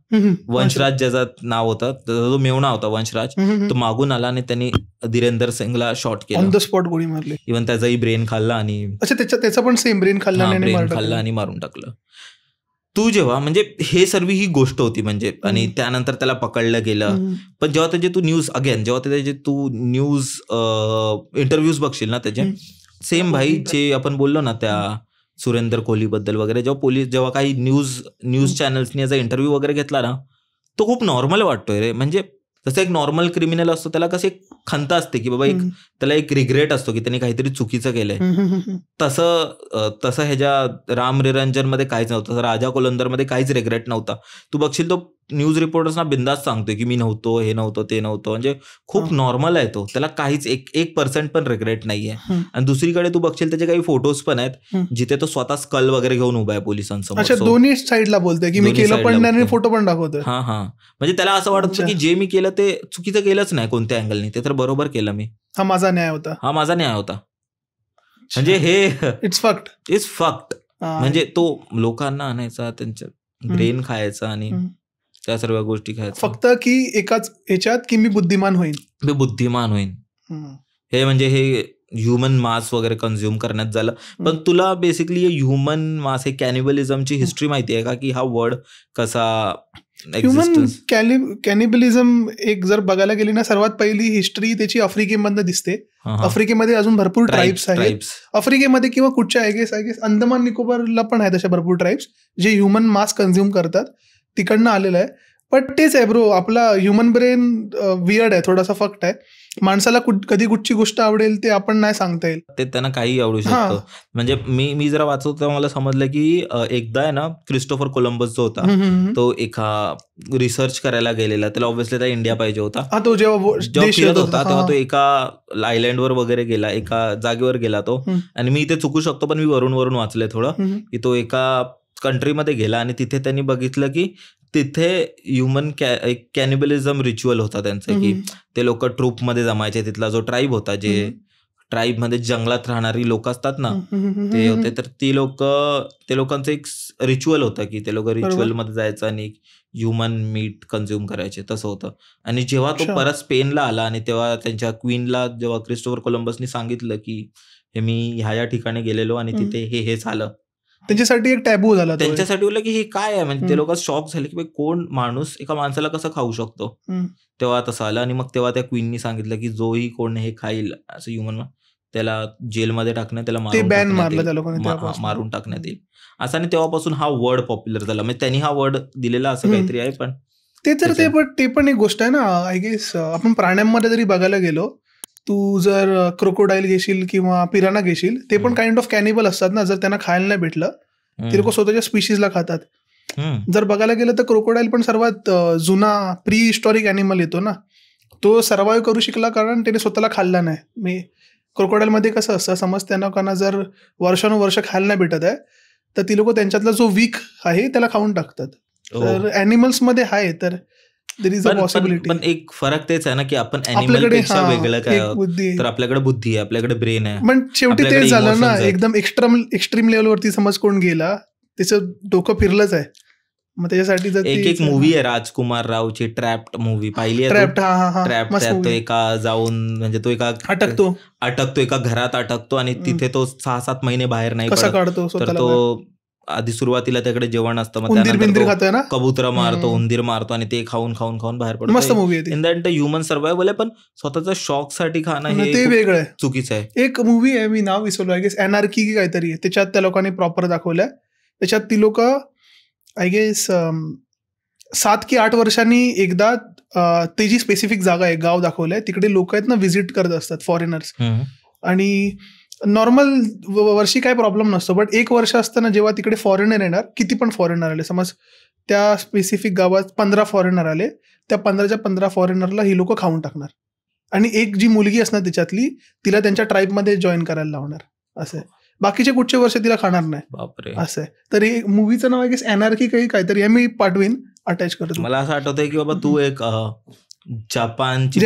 A: वंशराज ज्याचं नाव होतं, त्याचा जो मेवणा होता वंशराज, तो मागून आला आणि त्यांनी धीरेंदर सिंगला शॉट केला,
C: ऑन द स्पॉट गोळी मारली.
A: इव्हन त्याचाही ब्रेन खाल्ला आणि
C: त्याचा पण सेम ब्रेन खाल्ला
A: आणि मारून टाकलं. तू जेव्हा म्हणजे हे सर्व ही गोष्ट होती म्हणजे, आणि त्यानंतर त्याला पकडलं गेलं. पण जेव्हा त्याचे तू न्यूज इंटरव्ह्यूज बघशील ना, त्याचे सेम भाई जे आपण बोललो ना त्या सुरेंदर कोहली बद्दल वगैरे, जेव्हा काही न्यूज चॅनल्सनी याचा इंटरव्ह्यू वगैरे घेतला ना, तो खूप नॉर्मल वाटतोय रे. म्हणजे जसं एक नॉर्मल क्रिमिनल असतो, त्याला कशी एक खंत असते की बाबा त्याला एक रिग्रेट असतो की त्यांनी काहीतरी चुकीचं केलंय, तसं ह्याच्या राम निरंजन मध्ये काहीच नव्हतं, राजा कोलंदर मध्ये काहीच रिग्रेट नव्हता. तू बघशील तो न्यूज रिपोर्टर्सना बिंदास सांगतोय की मी नव्हतो, हे नव्हतं, ते नव्हतं, म्हणजे खूप नॉर्मल आहे तो, त्याला काहीच 1% पण रिग्रेट नाहीये. आणि दुसरीकडे तू बघशील त्याचे काही फोटोज पण आहेत जिथे तो स्वतः स्कल वगैरे घेऊन उभा आहे पोलिसांसमोर.
C: दोन्ही साईडला बोलतोय की मी केलं पण नाही, फोटो पण दाखवतोय.
A: हा, म्हणजे त्याला असं वाटतं की जे मी केलं ते चुकीचं केलंच नाही कोणत्या अँगलनी, ते तर बरोबर केलं मी,
C: हा माझा न्याय होता. म्हणजे हे इट्स फक्ट. म्हणजे तो लोकांना आणायचा, त्यांच्या ब्रेन खायचा आणि त्या सर्व गोष्टी खायचा, फक्त की एकाच ह्याच्यात की मी बुद्धिमान होईन.
A: हे म्हणजे हे ह्युमन मास वगैरे कन्झ्युम करण्यात झालं. पण तुला बेसिकली ह्युमन मास, हे कॅनिबलिझमची हिस्ट्री माहिती आहे का, की हा वर्ड कसा
C: ह्युमन कॅनिबलिझम एक जर बघायला गेली ना, सर्वात पहिली हिस्ट्री त्याची आफ्रिकेमधनं दिसते. आफ्रिकेमध्ये अजून भरपूर ट्राईब्स आहेत आफ्रिकेमध्ये, किंवा कुठच्या आय गेस अंदमान निकोबारला पण आहेत अशा भरपूर ट्राईब्स जे ह्युमन मास कन्झ्युम करतात, तिकडनं आलेलं आहे. पण तेच आहे ब्रो, आपला ह्युमन ब्रेन वियर्ड आहे, थोडासा फक्त आहे. माणसाला कधी कुठची गोष्ट आवडेल ते आपण नाही सांगता येईल,
A: ते त्यांना काही आवडू शकतं. म्हणजे मी जरा वाचतो तेव्हा मला समजलं की एकदा आहे ना क्रिस्टोफर कोलंबस जो होता, तो एका रिसर्च करायला गेलेला, त्याला ऑब्व्हियसली त्या इंडिया पाहिजे होता.
C: तो जेव्हा
A: फिरत होता तेव्हा तो एका आयलँडवर वगैरे गेला, एका जागेवर गेला तो, आणि मी इथे चुकू शकतो पण मी वरून वाचलंय थोडं, की तो एका कंट्रीमध्ये गेला आणि तिथे त्यांनी बघितलं की तिथे ह्युमन कॅनिबलिझम रिच्युअल होता त्यांचं, की ते लोक ट्रूपमध्ये जमायचे. तिथला जो ट्राईब होता, जे ट्राईबमध्ये जंगलात राहणारी लोक असतात ना, ते होते. तर ते लोकांचं एक रिच्युअल होतं की ते लोक रिच्युअलमध्ये जायचं आणि ह्युमन मीट कन्झ्युम करायचे, तसं होतं. आणि जेव्हा तो परत स्पेनला आला आणि तेव्हा त्यांच्या क्वीनला जेव्हा क्रिस्टोफर कोलंबसनी सांगितलं की हे मी ह्या ठिकाणी गेलेलो आणि तिथे हे झालं,
C: त्यांच्यासाठी एक टॅबू झाला.
A: त्यांच्यासाठी बोललं की हे काय आहे, म्हणजे ते लोक शॉक झाले की कोण माणूस एका माणसाला कसं खाऊ शकतो. तेव्हा तसं आलं आणि मग तेव्हा त्या क्वीननी सांगितलं की जोही कोण हे खाईल असं ह्युमन, त्याला जेलमध्ये टाकण्यात, त्याला मारून टाकण्यात येईल असं. आणि तेव्हापासून हा वर्ड पॉप्युलर झाला, म्हणजे त्यांनी हा वर्ड दिलेला असं काहीतरी आहे. पण
C: ते पण एक गोष्ट आहे ना. आय गेस आपण प्राण्यांमध्ये जरी बघायला गेलो, तू जर क्रोकोडाईल घेशील किंवा पिराना घेशील, ते पण काइंड ऑफ कॅनिबल असतात ना. जर त्यांना खायला नाही भेटलं ते लोक स्वतःच्या स्पीशीजला खातात. जर बघायला गेलं तर क्रोकोडाईल पण सर्वात जुना प्री हिस्टॉरिक ॲनिमल येतो ना. तो सर्वाइव्ह करू शिकला कारण त्याने स्वतःला खाल्ला नाही. क्रोकोडाईलमध्ये कसं असतं, समज त्यांना लोकांना जर वर्षानुवर्ष खायला नाही भेटत आहे तर ती लोक त्यांच्यातला जो वीक आहे त्याला खाऊन टाकतात. तर ॲनिमल्समध्ये आहे तर देयर इज अ पॉसिबिलिटी.
A: पण एक फरक तेच आहे ना की आपण ॲनिमलपेक्षा वेगळं काय, तर आपल्याकडे बुद्धी आहे, आपल्याकडे ब्रेन आहे.
C: पण शेवटी तेच झालं ना, एकदम एक्स्ट्रीम लेवलवरती समज कोण गेला त्याचं डोकं फिरलंच आहे. मग त्याच्यासाठी
A: एक मूवी आहे राजकुमार रावची, ट्रॅप्ड मूवी पाहिली आहे. ट्रॅप्ड तो एका जाऊन म्हणजे तो एका अटकतो एका घरात अटकतो आणि तिथे तो 6-7 महिने बाहेर नाही
C: काढतो.
A: तर तो आधी सुरुवातीला त्याकडे जेवण असतं, मग त्यानंतर कबुतर मारतो, उंदीर मारतो आणि ते खाऊन बाहेर पडतो.
C: मस्त मूवी आहे.
A: इन दॅट ह्युमन सर्वायवल आहे, पण स्वतःच्या शॉक साठी खाणं हे
C: वेगळं आहे,
A: चुकीचं आहे.
C: एक मूवी आहे, मी नाव विसरलो, आय गेस एनार्की की काहीतरी आहे. त्याच्यात त्या लोकांनी प्रॉपर दाखवलंय. त्याच्यात ती लोक आय गेस 7 की 8 वर्षांनी एकदा ते जी स्पेसिफिक जागा आहे, गाव दाखवलंय, तिकडे लोक आहेत ना व्हिजिट करत असतात, फॉरेनर्स. आणि नॉर्मल वर्षी काय प्रॉब्लेम नसतो, बट 1 वर्ष असताना जेव्हा तिकडे फॉरेनर येणार, किती पण फॉरेनर आले, समज त्या स्पेसिफिक गावात 15 फॉरेनर आले, त्या 15च्या 15 फॉरेनरला ही लोक खाऊन टाकणार. आणि एक जी मुलगी असणार त्याच्यातली, तिला त्यांच्या ट्राईबमध्ये जॉईन करायला लावणार. असं आहे. बाकीचे कुठचे वर्ष तिला खाणार नाही.
A: बापरे.
C: असं आहे. तर हे मूवीचं नाव आहे की एनार्की काहीतरी आहे, मी पाठवीन, अटॅच करतो.
A: मला असं आठवतंय की बाबा तू एक जपानची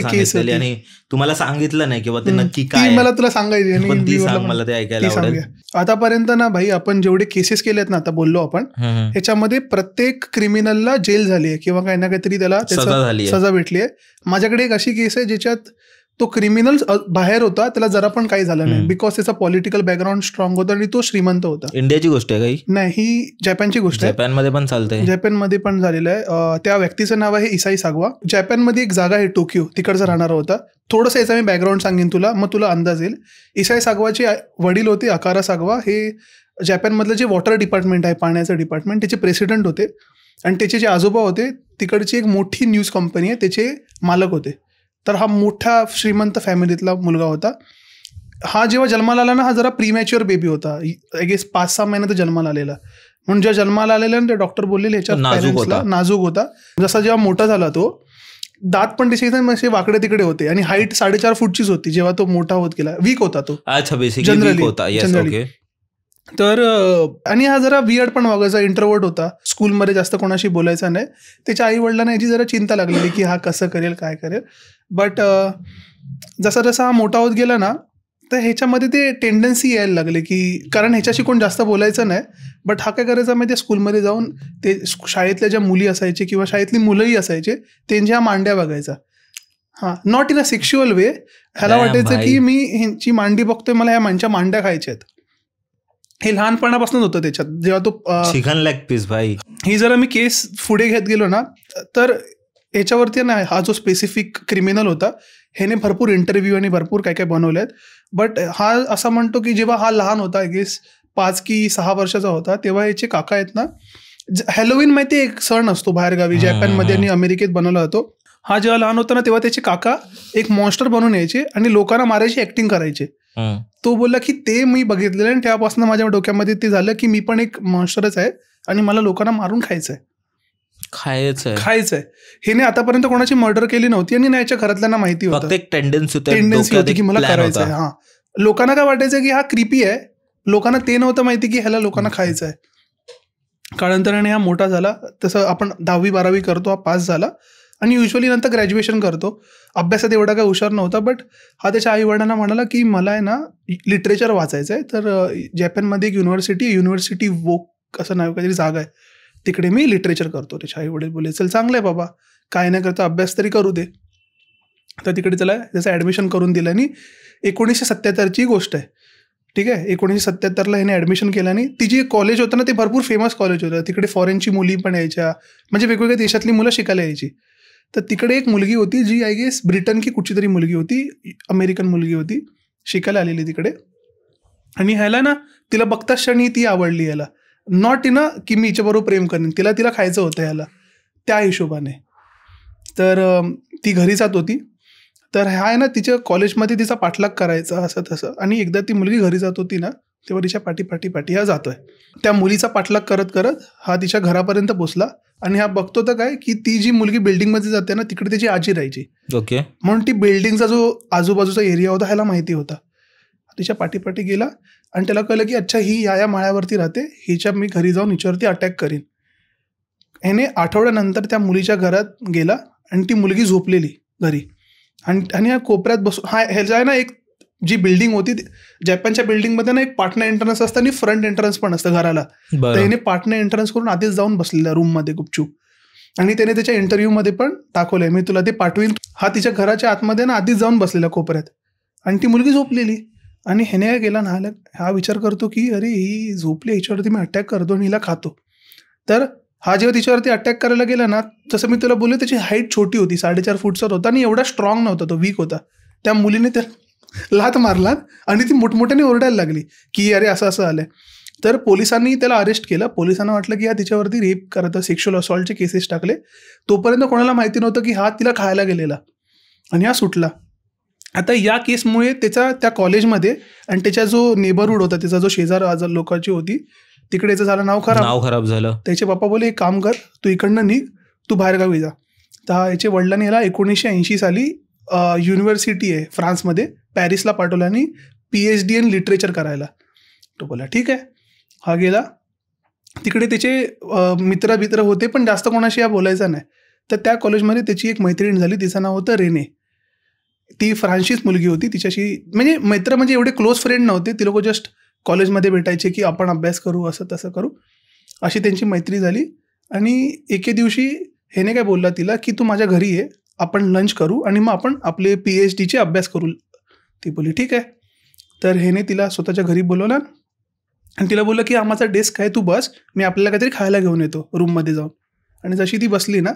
A: केस आणि तुम्हाला सांगितलं नाही किंवा ते नक्की काय,
C: मला तुला सांगायची आणि
A: मला ते ऐकायला आवडेल.
C: आतापर्यंत ना भाई, आपण जेवढे केसेस केलेत ना, आता बोललो आपण, ह्याच्यामध्ये प्रत्येक क्रिमिनलला जेल झाली आहे किंवा काही ना काहीतरी त्याला सजा भेटली आहे. माझ्याकडे एक अशी केस आहे ज्याच्यात तो क्रिमिनल बाहेर होता, त्याला जरा पण काही झालं नाही, बिकॉज त्याचा पॉलिटिकल बॅकग्राऊंड स्ट्रॉंग होता आणि तो श्रीमंत होता.
A: इंडियाची गोष्ट आहे काही
C: नाही, ही जपानची गोष्ट आहे.
A: जपानमध्ये पण चालतंय,
C: जपानमध्ये पण झालेलं आहे. त्या व्यक्तीचं नाव आहे इसाई सागवा. जपानमध्ये एक जागा आहे टोकियो, तिकडचा राहणारा होता. थोडंसं याचा मी बॅकग्राऊंड सांगेन तुला, मग तुला अंदाज येईल. इसाई सागवाचे वडील होते अकारा सागवा, हे जपानमधलं जे वॉटर डिपार्टमेंट आहे, पाण्याचं डिपार्टमेंट, त्याचे प्रेसिडेंट होते. आणि त्याचे जे आजोबा होते, तिकडची एक मोठी न्यूज कंपनी आहे, त्याचे मालक होते. तर हा मोठा श्रीमंत फॅमिलीतला मुलगा होता. हा जेव्हा जन्माला आला ना, हा जरा प्रीमॅच्युअर बेबी होता, आय गेस 5-6 महिन्यात जन्माला आलेला. म्हणून जेव्हा जन्माला आलेला ना, ते डॉक्टर बोललेले ह्याच्या पॅरेंट्सला नाजूक होता. जसा जेव्हा मोठा झाला तो, दात पण त्याचे वाकडे तिकडे होते आणि हाईट 4.5 फूटचीच होती. जेव्हा तो मोठा होत गेला, वीक होता तो जनरली. तर आणि हा जरा वियर्ड पण वागायचा, इंट्रोवर्ट होता, स्कूलमध्ये जास्त कोणाशी बोलायचा नाही. त्याच्या आई वडिलांना याची जरा चिंता लागलेली की हा कसं करेल, काय करेल. बट जसा जसा हा मोठा होत गेला ना, तर ह्याच्यामध्ये ते टेंडन्सी यायला लागले की, कारण ह्याच्याशी कोण जास्त बोलायचं नाही, बट हा काय करायचा माहिती आहे, स्कूलमध्ये जाऊन ते शाळेतल्या ज्या मुली असायचे किंवा शाळेतली मुलंही असायचे, त्यांच्या मांड्या बघायचा. हां, नॉट इन अ सेक्शुअल वे. ह्याला वाटायचं की मी ह्यांची मांडी बघतोय, मला ह्या माणच्या मांड्या खायच्या आहेत. हे लहानपणापासून होतं त्याच्यात. जेव्हा तो
A: चिकन लेग पीस भाई,
C: ही जरा मी केस पुढे घेत गेलो ना, तर याच्यावरती ना, हा जो स्पेसिफिक क्रिमिनल होता, ह्याने भरपूर इंटरव्ह्यू आणि भरपूर काय काय बनवले आहेत. बट हा असं म्हणतो की जेव्हा हा लहान होता, आय गेस 5 की 6 वर्षाचा होता, तेव्हा याचे काका आहेत ना, हॅलोविन माहिती एक सण असतो बाहेरगावी, जपानमध्ये आणि अमेरिकेत बनवला जातो. हा जेव्हा लहान होता ना, तेव्हा त्याचे काका एक मॉन्स्टर बनवून यायचे आणि लोकांना मारायची ऍक्टिंग करायचे. तो बोलला की ते मी बघितलेलं आणि तेव्हापासून माझ्या डोक्यामध्ये ते झालं की मी पण एक मॉन्स्टरच आहे आणि मला लोकांना मारून खायचंय. हेने आतापर्यंत कोणाची मर्डर केली नव्हती आणि नाही, याच्या घरातल्यांना माहिती होतं, टेंडन्सी होती की मला करायचं आहे. हा, लोकांना काय वाटायचं की हा क्रिपी आहे, लोकांना ते नव्हतं माहिती की ह्याला लोकांना खायचं आहे. काळांतराने हा मोठा झाला, तसं आपण 10वी-12वी करतो, हा पास झाला आणि युजली नंतर ग्रॅज्युएशन करतो. अभ्यासात एवढा काय हुशार नव्हता, बट हा त्याच्या आई वडिलांना म्हणाला की मला आहे ना लिटरेचर वाचायचं आहे. तर जपानमध्ये एक युनिव्हर्सिटी वोक असं नाव काहीतरी जागा आहे, तिकडे मी लिटरेचर करतो. त्याच्या आई वडील बोलले, चल चांगलं आहे बाबा, काय नाही करतो, अभ्यास तरी करू दे. तर तिकडे त्याला त्याचं ॲडमिशन करून दिलं आणि 1977ची गोष्ट आहे, ठीक आहे. 1977ला ह्याने ॲडमिशन केलं आणि ती जी कॉलेज होतं ना, ते भरपूर फेमस कॉलेज होतं. तिकडे फॉरेनची मुली पण यायच्या, म्हणजे वेगवेगळ्या देशातली मुलं शिकायला यायची. तर तिकडे एक मुलगी होती जी आय गेस ब्रिटन की कुठची तरी मुलगी होती, अमेरिकन मुलगी होती, शिकायला आलेली तिकडे. आणि ह्याला ना, तिला बघताच क्षणी ती आवडली. याला नॉट इन अ की मी हिच्याबरोबर प्रेम करेन, तिला खायचं होतं ह्याला. त्या हिशोबाने. तर ती घरी जात होती. तर हा आहे ना तिच्या कॉलेजमध्ये तिचा पाठलाग करायचा असं तसं. आणि एकदा ती मुलगी घरी जात होती ना तेव्हा तिच्या पाठी हा जातोय. त्या मुलीचा पाठलाग करत करत हा तिच्या घरापर्यंत पोचला. आणि हा बघतो तर काय की ती जी मुलगी बिल्डिंगमध्ये जाते ना तिकडे त्याची आजी राहायची.
A: ओके.
C: म्हणून ती बिल्डिंगचा जो आजूबाजूचा एरिया होता ह्याला माहिती होता. तिच्या पाठी गेला आणि त्याला कळलं की अच्छा ही या माळ्यावरती राहते, हिच्या मी घरी जाऊन हिच्यावरती अटॅक करीन. ह्याने आठवड्यानंतर त्या मुलीच्या घरात गेला आणि ती मुलगी झोपलेली घरी. आणि हा कोपऱ्यात बसून ह्याचा आहे ना एक जी बिल्डिंग होती जपानच्या बिल्डिंगमध्ये ना एक पार्टनर एंट्रन्स असतं आणि फ्रंट एंट्रन्स पण असतं घराला. तर त्याने पार्टनर एंट्रन्स करून आधीच जाऊन बसलेला रूममध्ये गुपचूप. आणि त्याने त्याच्या इंटरव्ह्यूमध्ये पण दाखवलंय, मी तुला ते पाठवीन. हा तिच्या घराच्या आतमध्ये ना आधीच जाऊन बसलेला कोपऱ्यात आणि ती मुलगी झोपलेली. आणि ह्याने काय केला ना हा विचार करतो की अरे ही झोपली, हिच्यावरती मी अटॅक करतो आणि हिला खातो. तर हा जेव्हा तिच्यावरती अटॅक करायला गेला ना जसं मी तुला बोललो त्याची हाईट छोटी होती, 4.5 फूटचा होता आणि एवढा स्ट्रॉंग नव्हता, तो वीक होता. त्या मुलीने त्या लाथ मारला आणि ती मोठमोठ्याने ओरडायला लागली की अरे असं आलंय. तर पोलिसांनी त्याला अरेस्ट केलं. पोलिसांना वाटलं की हा तिच्यावरती रेप करत सेक्शुअल असॉल्टचे केसेस टाकले. तोपर्यंत कोणाला माहिती नव्हतं की हा तिला खायला गेलेला आणि हा सुटला. आता या केसमुळे त्याचा त्या कॉलेजमध्ये आणि त्याचा जो नेबरहूड होता, त्याचा जो शेजार लोकांची होती तिकडेचं झालं नाव खराब झालं. त्याचे पप्पा बोले एक काम कर, तू इकडनं निघ, तू बाहेरगावी जा. तर याचे वडिलांनी याला 1980 साली युनिव्हर्सिटी आहे फ्रान्समध्ये पॅरिसला पाठवलं आणि PhD इन लिटरेचर करायला. तो बोला ठीक आहे. हा गेला तिकडे. त्याचे मित्र होते पण जास्त कोणाशी हा बोलायचा नाही. तर त्या कॉलेजमध्ये त्याची एक मैत्रीण झाली, तिचं नाव होतं रेने. ती फ्रान्सचीच मुलगी होती. तिच्याशी म्हणजे एवढे क्लोज फ्रेंड नव्हते, ती लोक जस्ट कॉलेजमध्ये भेटायचे की आपण अभ्यास करू, असं तसं करू, अशी त्यांची मैत्री झाली. आणि एके दिवशी ह्याने काय बोलला तिला की तू माझ्या घरी ये, आपण लंच करू आणि मग आपण आपले PhDचे अभ्यास करू. ती बोलली ठीक आहे. तर ह्याने तिला स्वतःच्या घरी बोलवलं आणि तिला बोललं की हा माझा डेस्क आहे, तू बस, मी आपल्याला काहीतरी खायला घेऊन येतो रूममध्ये जाऊन. आणि जशी ती बसली ना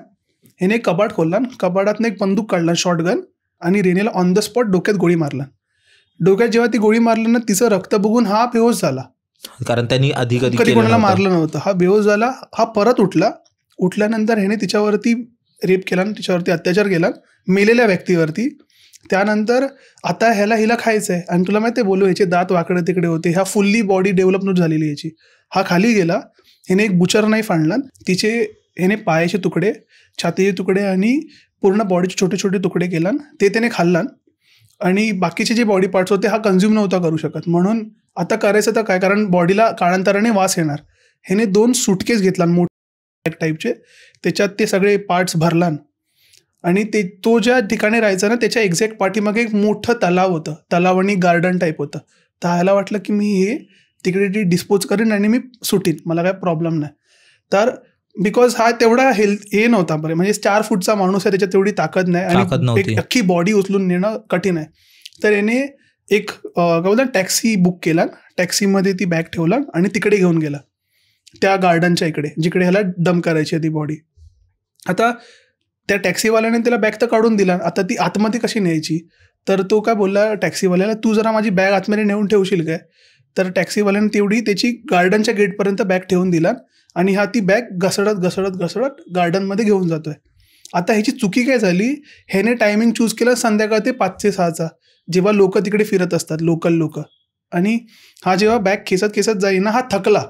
C: ह्याने एक कपाट खोलला, कपाटातनं एक बंदूक काढला शॉटगन आणि रेनेला ऑन द स्पॉट डोक्यात गोळी मारला. डोक्यात जेव्हा ती गोळी मारली ना तिचं रक्त बघून हा बेहोश झाला, कारण त्यांनी आधी कधी कोणाला मारलं नव्हतं. हा बेहोश झाला. हा परत उठल्यानंतर ह्याने तिच्यावरती रेप केला, तिच्यावरती अत्याचार केला मेलेल्या व्यक्तीवरती. त्यानंतर आता हिला खायचं आहे आणि तुला माहिती आहे बोलू ह्याचे दात वाकडे तिकडे होते, ह्या फुल्ली बॉडी डेव्हलप झालेली याची. हा खाली गेला, ह्याने एक बुचर नाईफ आणला, ह्याने पायाचे तुकडे, छातीचे तुकडे आणि पूर्ण बॉडीचे छोटे छोटे तुकडे केला. ते त्याने खाल्ला आणि बाकीचे जे बॉडी पार्ट्स होते हा कन्झ्युम नव्हता करू शकत. म्हणून आता करायचं तर काय, कारण बॉडीला काळांतराने वास येणार. ह्याने 2 सुटकेस घेतला मोठे टाईपचे, त्याच्यात ते सगळे पार्ट्स भरला आणि तो ज्या ठिकाणी राहायचा ना त्याच्या एक्झॅक्ट पाठीमागे एक मोठं तलाव होतं, तलाव आणि गार्डन टाईप होतं. तर ह्याला वाटलं की मी हे तिकडे डिस्पोज करेन आणि मी सुटीन, मला काय प्रॉब्लेम नाही. तर बिकॉज हा तेवढा हे नव्हता बरं, म्हणजे 4 फूटचा माणूस आहे, त्याच्यात तेवढी ताकद नाही आणि एक अख्खी बॉडी उचलून नेणं कठीण आहे. तर याने एक काय बोलतात टॅक्सी बुक केला, टॅक्सीमध्ये ती बॅग ठेवला आणि तिकडे घेऊन गेला त्या गार्डनच्या इकडे जिकडे ह्याला डम करायची ती बॉडी. आता त्या टॅक्सीवाल्याने त्याला बॅग तर काढून दिला, आता ती आतमध्ये कशी न्यायची. तर तो काय बोलला टॅक्सीवाल्याला, तू जरा माझी बॅग आतमध्ये नेऊन ठेवशील काय. तर टॅक्सीवाल्याने तेवढी त्याची गार्डनच्या गेटपर्यंत बॅग ठेवून दिला आणि हा ती बॅग घसरत गार्डनमध्ये घेऊन जातोय. आता ह्याची चुकी काय झाली, ह्याने टायमिंग चूज केला संध्याकाळ ते 5 ते 6चा, जेव्हा लोक तिकडे फिरत असतात, लोकल लोक. आणि हा जेव्हा बॅग खेचत जाईना हा थकला,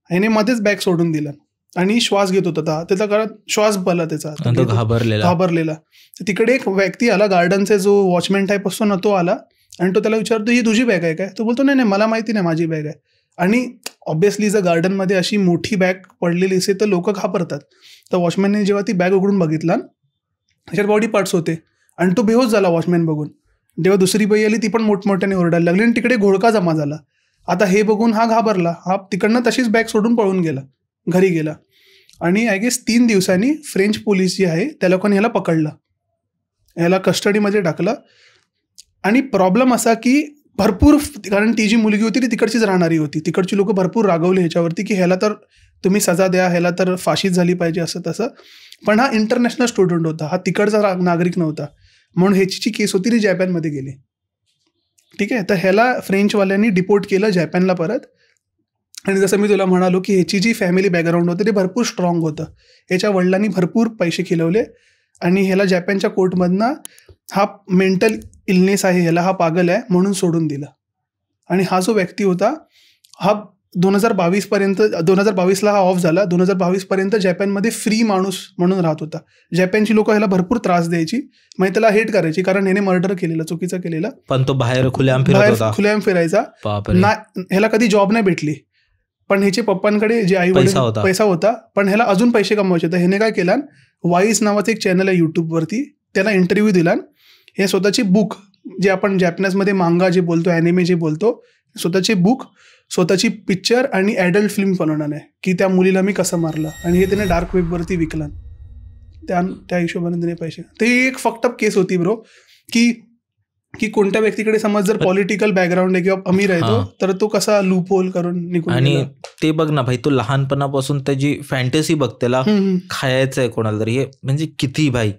C: ह्याने मध्येच बॅग सोडून दिला आणि श्वास घेत होता, त्याचा काळात श्वास बला त्याचा, घाबरलेला. तिकडे एक व्यक्ती आला, गार्डनचा जो वॉचमॅन टाईप असतो ना तो आला आणि तो त्याला विचारतो ही तुझी बॅग आहे काय. तो बोलतो नाही मला माहिती नाही माझी बॅग आहे. आणि ऑब्व्हियसली जर गार्डनमध्ये अशी मोठी बॅग पडलेली असेल तर लोक घाबरतात. तर वॉचमॅनने जेव्हा ती बॅग उघडून बघितला त्याच्यात बॉडी पार्ट्स होते आणि तो बेहोश झाला वॉचमॅन बघून. जेव्हा दुसरी बाई आली ती पण मोठमोठ्याने ओरडायला लागली आणि तिकडे घोळका जमा झाला. आता हे बघून हा घाबरला, हा तिकडनं तशीच बॅग सोडून पळून गेला, घरी गेला. आणि आय गेस 3 दिवसांनी फ्रेंच पोलीस जी आहे त्या लोकांनी ह्याला पकडलं, ह्याला कस्टडीमध्ये टाकलं. आणि प्रॉब्लेम असा की भरपूर, कारण ती जी मुलगी होती ती तिकडचीच राहणारी होती, तिकडची लोक भरपूर रागवले ह्याच्यावरती की ह्याला तर तुम्ही सजा द्या, ह्याला तर फाशीच झाली पाहिजे असं तसं. पण हा इंटरनॅशनल स्टुडंट होता, हा तिकडचा नागरिक नव्हता, म्हणून ह्याची जी केस होती ती जपानमध्ये गेली. ठीक आहे. तर ह्याला फ्रेंचवाल्यांनी डिपोर्ट केलं जपानला परत. आणि जसं मी तुला म्हणालो की ह्याची जी फॅमिली बॅकग्राऊंड होतं ते भरपूर स्ट्रॉंग होतं. याच्या वडिलांनी भरपूर पैसे खिलवले आणि ह्याला जपानच्या कोर्टमधनं हा मेंटल इलनेस आहे, ह्याला हा पागल आहे म्हणून सोडून दिला. आणि हा जो व्यक्ती होता हा 2022ला हा ऑफ झाला. 2022 जपानमध्ये फ्री माणूस म्हणून राहत होता. जपानची लोक ह्याला भरपूर त्रास द्यायची, म्हणजे त्याला हेट करायची कारण ह्याने मर्डर केलेलं, चुकीचं केलेलं.
A: पण तो बाहेर खुल्याम
C: फिरायचा. ह्याला कधी जॉब नाही भेटली. पण ह्याचे पप्पांकडे जे आई वडील पैसा होता, पण ह्याला अजून पैसे कमवायचे होते. ह्याने काय केलं, वाईस नावाचं एक चॅनल आहे युट्यूबवरती, त्याला इंटरव्ह्यू दिला. हे स्वतःची बुक, जे आपण जॅपनीजमध्ये मांगा जे बोलतो, ॲनिमे जे बोलतो, स्वतःची बुक, स्वतःची पिक्चर आणि ॲडल्ट फिल्म बनवणार आहे की त्या मुलीला मी कसं मारलं, आणि हे त्याने डार्क वेबवरती विकलं. त्या हिशोबाने त्याने पैसे. ते एक फक्टअप केस होती ब्रो, की कोणत्या व्यक्तीकडे समज जर पॉलिटिकल बॅकग्राऊंड आहे किंवा अमीर आहे तो, तर तो कसा लूप होल करून निघून.
A: आणि ते बघ ना भाई, तो लहानपणापासून त्याची फॅन्टसी बघ, त्याला खायचं आहे कोणाला तरी. हे म्हणजे किती भाई,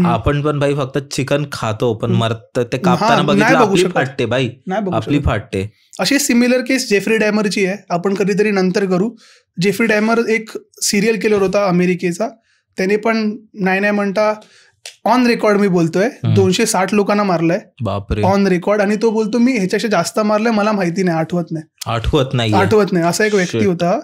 A: आपण पण भाई फक्त चिकन खातो, पण मरत ते कापताना बघितलं आपली फाटते भाई, आपली फाटते.
C: अशी सिमिलर केस जेफ्री डॅमरची आहे, आपण कधीतरी नंतर करू. जेफ्री डॅमर एक सिरियल किलर होता अमेरिकेचा. त्याने पण नाही म्हणता ऑन रेकॉर्ड मी बोलतोय 260 लोकांना मारलंय.
A: बापरे,
C: ऑन रेकॉर्ड. आणि तो बोलतो मी ह्याच्याशी जास्त मारलंय, मला माहिती नाही, आठवत नाही. असा एक व्यक्ती होता.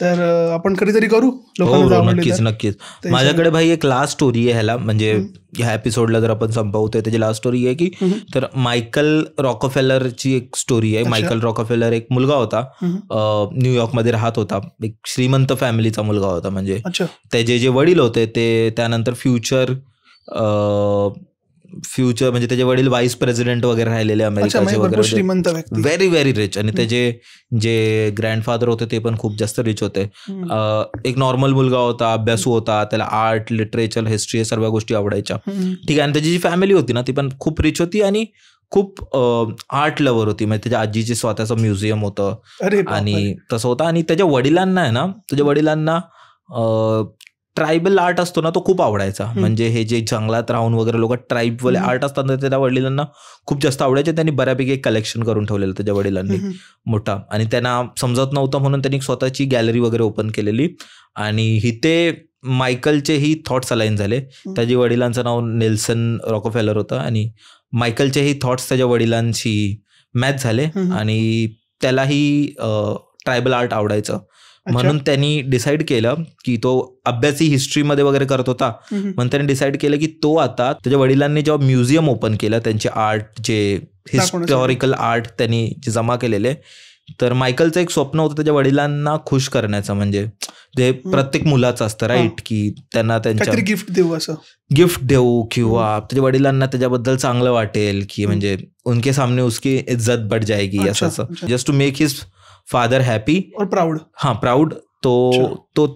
C: तर आपण कधीतरी करू.
A: नक्कीच. माझ्याकडे भाई एक लास्ट स्टोरी आहे ह्याला, म्हणजे ह्या एपिसोडला जर आपण संपवतोय त्याची लास्ट स्टोरी आहे की, तर मायकल रॉकफेलरची एक स्टोरी आहे. मायकल रॉकफेलर एक मुलगा होता, न्यूयॉर्कमध्ये राहत होता. एक श्रीमंत फॅमिलीचा मुलगा होता. म्हणजे त्याचे जे वडील होते ते त्यानंतर फ्युचर म्हणजे त्याचे वडील व्हाईस प्रेसिडेंट वगैरे राहिलेले अमेरिकाचे वगैरे, व्हेरी व्हेरी रिच. आणि त्याचे जे ग्रँडफादर होते ते पण खूप जास्त रिच होते. एक नॉर्मल मुलगा होता, अभ्यासू होता, त्याला आर्ट, लिटरेचर, हिस्ट्री हे सर्व गोष्टी आवडायच्या. ठीक आहे. आणि त्याची जी फॅमिली होती ना ती पण खूप रिच होती आणि खूप आर्ट लवर होती. म्हणजे त्याच्या आजीचे स्वतःचं म्युझियम होतं आणि तसं होतं. आणि त्याच्या वडिलांना ट्रायबल आर्ट असतो ना तो खूप आवडायचा. म्हणजे हे जे जंगलात राहून वगैरे लोक ट्राईबवाले आर्ट असतात ना, त्या वडिलांना खूप जास्त आवडायचे. त्यांनी बऱ्यापैकी एक कलेक्शन करून ठेवलेलं त्याच्या वडिलांनी मोठा. आणि त्यांना समजत नव्हतं म्हणून त्यांनी स्वतःची गॅलरी वगैरे ओपन केलेली. आणि इथे मायकलचेही थॉट्स अलाइन झाले. त्याच्या वडिलांचं नाव नेल्सन रॉकफेलर होतं आणि मायकलचेही थॉट्स त्याच्या वडिलांशी मॅच झाले. आणि त्यालाही ट्रायबल आर्ट आवडायचं. म्हणून त्यांनी डिसाईड केलं की तो अभ्यासी हिस्ट्रीमध्ये वगैरे करत होता, म्हणून त्यांनी डिसाईड केलं की तो आता त्याच्या वडिलांनी जेव्हा म्युझियम ओपन केलं त्यांचे आर्ट, जे हिस्टॉरिकल आर्ट त्यांनी जे जमा केलेले, तर मायकलचं एक स्वप्न होतं त्याच्या वडिलांना खुश करण्याचं. म्हणजे जे प्रत्येक मुलाचं असतं राईट, की त्यांना त्यांच्या गिफ्ट देऊ किंवा त्याच्या वडिलांना त्याच्याबद्दल चांगलं वाटेल, की म्हणजे उनके सामने उसकी इज्जत बढ़ जाएगी असं, just to make his father happy और प्राऊड. प्राऊड. तो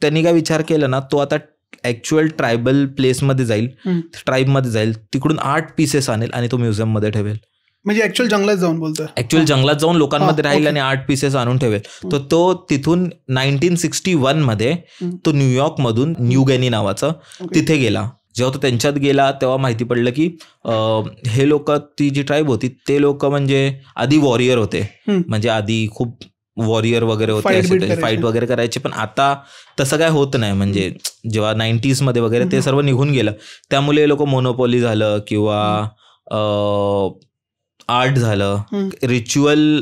A: त्यांनी काय विचार केला ना, तो आता ऍक्च्युअल ट्रायबल प्लेसमध्ये जाईल, ट्राईबमध्ये जाईल, तिकडून 8 पीसेस आणेल आणि तो म्युझियम मध्ये ठेवेल.
C: म्हणजे ऍक्च्युअल जंगलात जाऊन बोलतोय,
A: ऍक्च्युअल जंगलात जाऊन लोकांमध्ये राहील आणि 8 पीसेस आणून ठेवेल. तर तो तिथून 1961 मध्ये तो न्यूयॉर्क मधून न्यू गिनी नावाचं तिथे गेला. जेव्हा तो त्यांच्यात गेला तेव्हा माहिती पडलं की हे लोक, ती जी ट्राईब होती ते लोक म्हणजे आधी वॉरियर होते. म्हणजे आधी खूप वॉरियर वगैरे होते, फाईट वगैरे करायचे. पण आता तसं काय होत नाही. म्हणजे जेव्हा 90s मध्ये वगैरे ते सर्व निघून गेलं, त्यामुळे हे लोक मोनोपॉली झालं किंवा आर्ट झालं, रिच्युअल